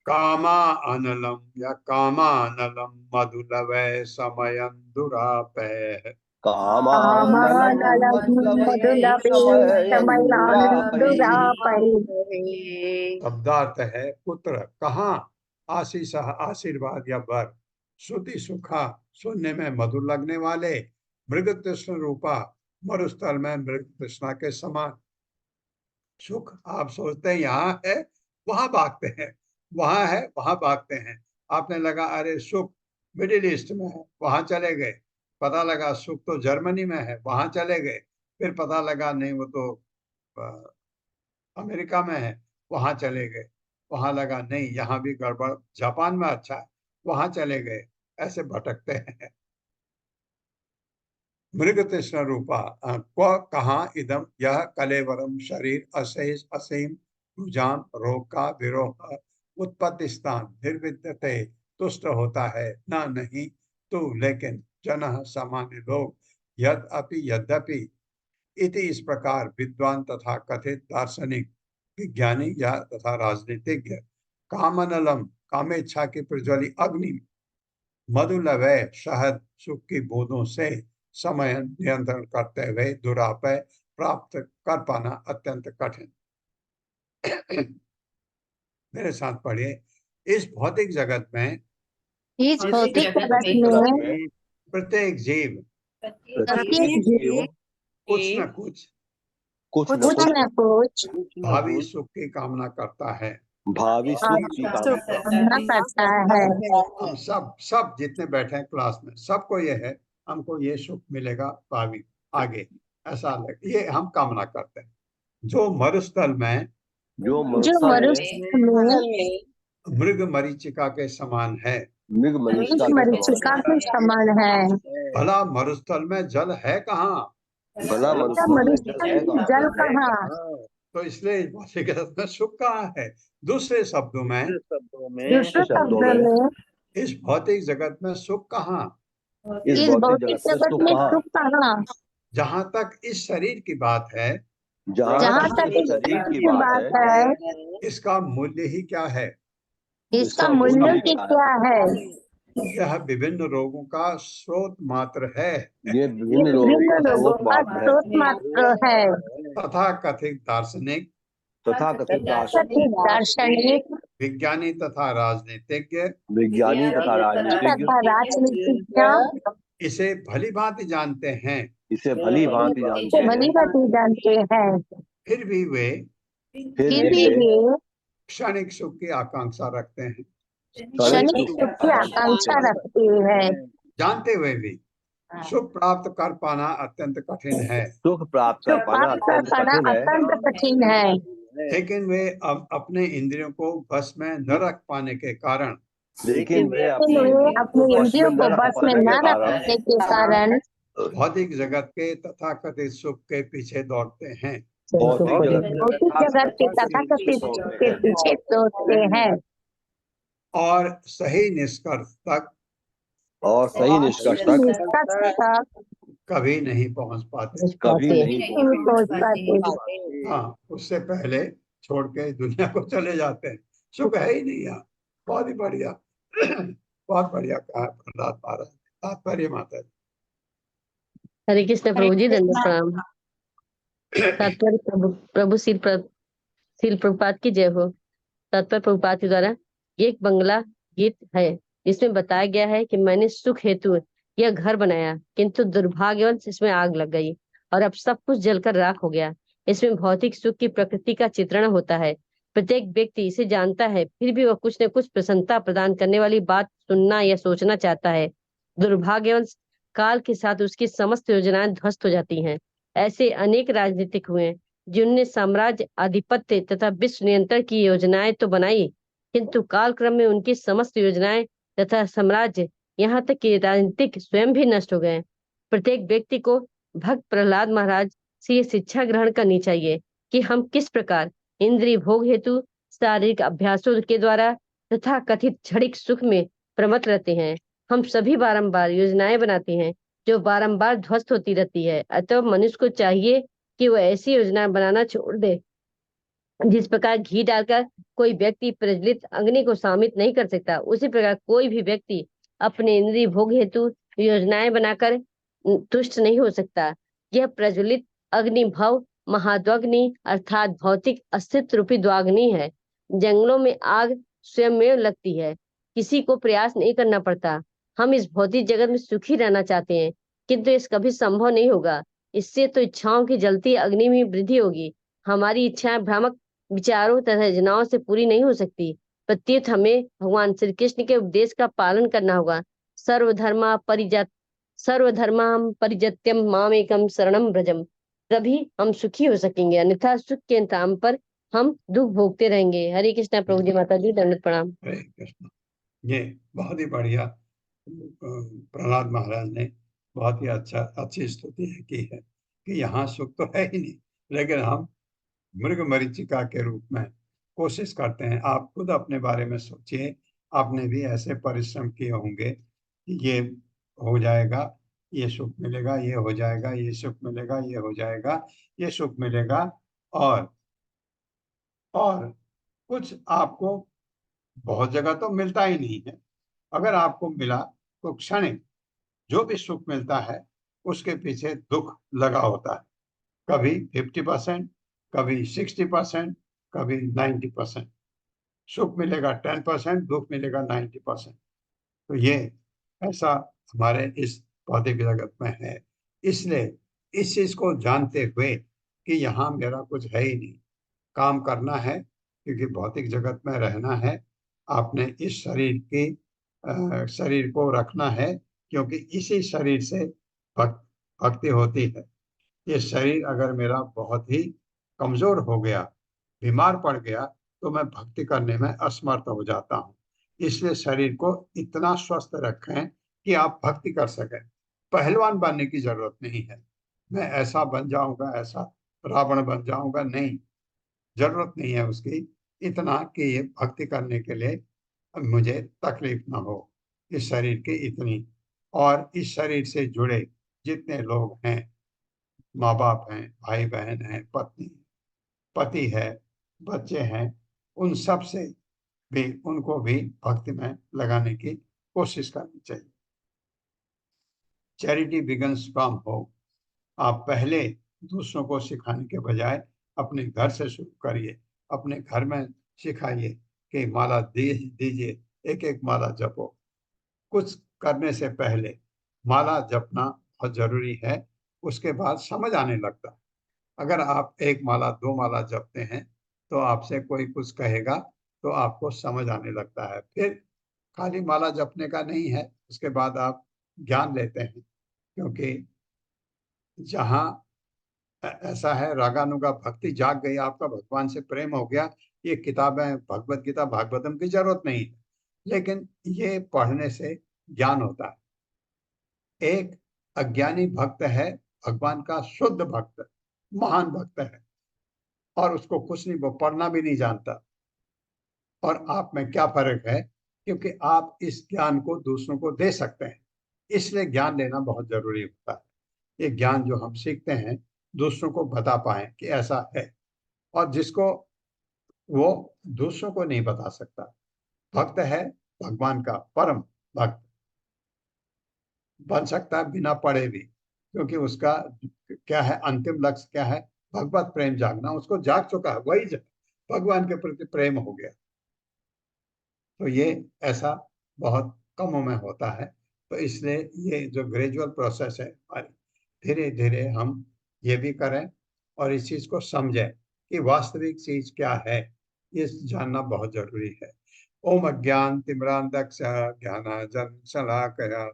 कामा अनलम या कामानलम मधुलवै समयं दुरापैः। शब्दार्थ है पुत्र, कहाँ, आशीष आशीर्वाद या वर, श्रुति सुखा सुनने में मधुर लगने वाले, मृग तृष्ण रूपा मरुस्थल में मृग तृष्णा के समान। सुख आप सोचते हैं यहाँ है वहां भागते हैं, वहां है वहां भागते हैं। आपने लगा अरे सुख मिडिल ईस्ट में है, वहां चले गए। पता लगा सुख तो जर्मनी में है, वहां चले गए। फिर पता लगा नहीं वो तो अमेरिका में है, वहां चले गए। वहां लगा नहीं यहाँ भी गड़बड़, जापान में अच्छा है, वहां चले गए। ऐसे भटकते हैं। मृग तृष्ण रूपा क्व कहाँ इदम यह कलेवरम शरीर अशेष असीम रुझान रोग का विरोह उत्पत्ति स्थान निर्विद्यते तुष्ट होता है ना नहीं तो लेकिन जन सामान्य लोग यद्यपि इति इस प्रकार विद्वान तथा कथित दार्शनिक विज्ञानी या तथा राजनीतिज्ञ कामनलम कामेच्छा की प्रज्वली अग्नि मधुलवय शहद सुख की बूंदों से समय नियंत्रण करते हुए दुरापय प्राप्त कर पाना अत्यंत कठिन। मेरे साथ पढ़िए। इस भौतिक जगत में प्रत्येक जीव कुछ न कुछ भावी सुख की कामना करता है। भावी सुख की कामना करता है। हम सब जितने बैठे हैं क्लास में, सबको ये है हमको ये सुख मिलेगा भावी आगे, ऐसा लगे, ये हम कामना करते हैं। जो मरुस्थल में जो मरुस्थल में मृग मरीचिका के समान है, मृग मरीचिका के मरीचिका के समान है। भला मरुस्थल में जल है कहाँ? भला अच्छा, मनुष्य में जल है जल कहाँ? कहाँ? तो इसलिए इस भौतिक जगत में सुख कहाँ है? दूसरे शब्दों में दूसरे शब्दों में इस भौतिक जगत में सुख कहाँ? इस भौतिक जगत में सुख कहाँ? जहां तक इस शरीर की बात है, जहाँ तक इस शरीर की बात है, इसका मूल्य ही क्या है? इसका मूल्य की क्या है? यह विभिन्न रोगों का स्रोत मात्र है ये ये विभिन्न रोगों का स्रोत मात्र है। तथा कथित दार्शनिक, दार्शनिक, विज्ञानी तथा राजनीतिज्ञ विज्ञानी तथा राजनीतिज्ञ तथा राजनीतिज्ञ इसे भली भांति जानते हैं, इसे भली भांति भली भांति जानते हैं, फिर भी वे फिर भी वे क्षणिक सुख की आकांक्षा रखते हैं। क्षणिक सुख की आकांक्षा रखते हैं। जानते हुए भी सुख प्राप्त कर पाना अत्यंत कठिन है, सुख प्राप्त कर पाना अत्यंत कठिन है। लेकिन वे अब अपने इंद्रियों को बस में न रख पाने के कारण लेकिन वे अपने इंद्रियों को बस में न रखने के कारण भौतिक जगत के तथाकथित सुख के पीछे दौड़ते हैं। भौतिक जगत के तथाकथित के पीछे दौड़ते हैं और सही निष्कर्ष तक कभी नहीं पहुंच पाते। पहुंच पाते। हाँ, उससे पहले छोड़ के दुनिया को चले जाते हैं। सुख है ही नहीं यहाँ। बहुत ही बढ़िया बहुत बढ़िया कहा प्रहलाद महाराज। तात्पर्य माता जी। हरे कृष्ण प्रभु जी, दंडवत प्रणाम। तात्पर्य प्रभु श्री प्रभुपाद की जय हो। तात्पर्य प्रभुपाद के द्वारा ये एक बंगला गीत है जिसमें बताया गया है कि मैंने सुख हेतु यह घर बनाया, किंतु दुर्भाग्यवश इसमें आग लग गई और अब सब कुछ जलकर राख हो गया। इसमें भौतिक सुख की प्रकृति का चित्रण होता है। प्रत्येक व्यक्ति इसे जानता है, फिर भी वह कुछ न कुछ प्रसन्नता प्रदान करने वाली बात सुनना या सोचना चाहता है। दुर्भाग्यवश काल के साथ उसकी समस्त योजनाएं ध्वस्त हो जाती हैं। ऐसे अनेक राजनीतिक हुए जिनने साम्राज्य, आधिपत्य तथा विश्व नियंत्रण की योजनाएं तो बनाई, किंतु कालक्रम में उनकी समस्त योजनाएं तथा साम्राज्य, यहाँ तक कि राजनीतिक स्वयं भी नष्ट हो गए। प्रत्येक व्यक्ति को भक्त प्रहलाद महाराज से ये शिक्षा ग्रहण करनी चाहिए कि हम किस प्रकार इंद्रिय भोग हेतु शारीरिक अभ्यासों के द्वारा तथा कथित क्षणिक सुख में प्रमत्त रहते हैं। हम सभी बारंबार योजनाएं बनाते हैं जो बारंबार ध्वस्त होती रहती है। अतः मनुष्य को चाहिए कि वह ऐसी योजना बनाना छोड़ दे जिस प्रकार घी डालकर कोई व्यक्ति प्रज्वलित अग्नि को शामित नहीं कर सकता, उसी प्रकार कोई भी व्यक्ति अपने इंद्रिय भोग हेतु योजनाएं बनाकर तुष्ट नहीं हो सकता। यह प्रज्वलित अग्नि भव महाद्वाग्नि अर्थात भौतिक अस्तित्व रूपी द्वाग्नि है। जंगलों में आग स्वयं में लगती है, किसी को प्रयास नहीं करना पड़ता। हम इस भौतिक जगत में सुखी रहना चाहते हैं, किंतु इस कभी संभव नहीं होगा। इससे तो इच्छाओं की जलती अग्नि में वृद्धि होगी। हमारी इच्छाएं भ्रामक विचारों तथा योजनाओं से पूरी नहीं हो सकती। प्रत्युत हमें भगवान श्री कृष्ण के उपदेश का पालन करना होगा। सर्वधर्माम परिजत्यम माम एकम शरणम व्रजम, तभी हम सुखी हो सकेंगे, अन्यथा सुख के नाम पर हम दुख भोगते रहेंगे। हरे कृष्णा प्रभु जी, माता जी दंडवत प्रणाम। हरे कृष्ण। ये बहुत ही बढ़िया प्रहलाद महाराज ने बहुत ही अच्छी स्तुति की है कि यहाँ सुख तो है ही नहीं, लेकिन हम मृग मरीचिका के रूप में कोशिश करते हैं। आप खुद अपने बारे में सोचिए, आपने भी ऐसे परिश्रम किए होंगे कि ये हो जाएगा, ये सुख मिलेगा, ये हो जाएगा, ये सुख मिलेगा, ये हो जाएगा, ये सुख मिलेगा, और कुछ आपको बहुत जगह तो मिलता ही नहीं है। अगर आपको मिला तो क्षणिक जो भी सुख मिलता है उसके पीछे दुख लगा होता है। कभी 50%, कभी 60%, कभी 90%। सुख मिलेगा 10%, दुख मिलेगा 90%। तो ये ऐसा हमारे इस भौतिक जगत में है। इसलिए इस चीज को जानते हुए कि यहाँ मेरा कुछ है ही नहीं, काम करना है, क्योंकि भौतिक जगत में रहना है। आपने इस शरीर को रखना है, क्योंकि इसी शरीर से भक्ति होती है। ये शरीर अगर मेरा बहुत ही कमजोर हो गया, बीमार पड़ गया, तो मैं भक्ति करने में असमर्थ हो जाता हूँ। इसलिए शरीर को इतना स्वस्थ रखें कि आप भक्ति कर सकें। पहलवान बनने की जरूरत नहीं है, मैं ऐसा बन जाऊंगा, ऐसा रावण बन जाऊंगा, नहीं, जरूरत नहीं है उसकी। इतना कि ये भक्ति करने के लिए मुझे तकलीफ ना हो, इस शरीर की इतनी। और इस शरीर से जुड़े जितने लोग हैं, माँ बाप हैं, भाई बहन हैं, पत्नी, पति है, बच्चे हैं, उन सब से भी उनको भी भक्ति में लगाने की कोशिश करनी चाहिए। Charity begins from home. आप पहले दूसरों को सिखाने के बजाय अपने घर से शुरू करिए, अपने घर में सिखाइए कि माला दीजिए, एक एक माला जपो। कुछ करने से पहले माला जपना बहुत जरूरी है, उसके बाद समझ आने लगता है। अगर आप एक माला, दो माला जपते हैं तो आपसे कोई कुछ कहेगा तो आपको समझ आने लगता है। फिर खाली माला जपने का नहीं है, उसके बाद आप ज्ञान लेते हैं, क्योंकि जहाँ ऐसा है रागानुगा भक्ति जाग गई, आपका भगवान से प्रेम हो गया, ये किताबें भगवत गीता भागवतम की जरूरत नहीं है, लेकिन ये पढ़ने से ज्ञान होता है। एक अज्ञानी भक्त है, भगवान का शुद्ध भक्त, महान भक्त है, और उसको कुछ नहीं, वो पढ़ना भी नहीं जानता। और आप में क्या फर्क है? क्योंकि आप इस ज्ञान को दूसरों को दे सकते हैं, इसलिए ज्ञान लेना बहुत जरूरी होता है। ये ज्ञान जो हम सीखते हैं दूसरों को बता पाए कि ऐसा है, और जिसको वो दूसरों को नहीं बता सकता। भक्त है भगवान का परम भक्त, बन सकता है बिना पढ़े भी, क्योंकि उसका क्या है, अंतिम लक्ष्य क्या है? भगवत प्रेम जागना, उसको जाग चुका है, वही भगवान के प्रति प्रेम हो गया। तो ये ऐसा बहुत कम में होता है। तो इसलिए ये जो ग्रेजुअल प्रोसेस है हमारी, धीरे धीरे हम ये भी करें और इस चीज को समझें कि वास्तविक चीज क्या है, ये जानना बहुत जरूरी है। ओम अज्ञान तिम्रांधक्ष ज्ञानांजन शलाकया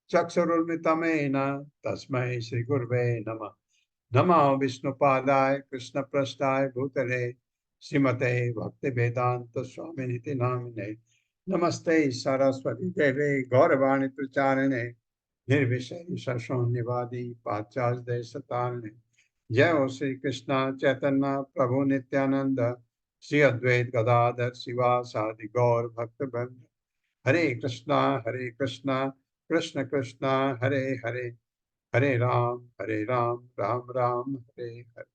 चक्षुरुन्मिलितं तस्मै श्री गुरवे नमः। नमः विष्णुपादाय कृष्णप्रेष्ठाय भूतले श्रीमते भक्तिवेदांत स्वामिनिति नामिने। नमस्ते सरस्वती देवे गौरवाणी प्रचारिणे निर्विशेष शून्यवादी पाश्चात्य देशतारिणे। जय हो श्री कृष्ण चैतन्य प्रभु नित्यानंद, श्री अद्वैत गदाधर शिवासादि गौर भक्त वृंद। हरे कृष्णा कृष्ण कृष्णा हरे हरे, हरे राम राम राम हरे हरे।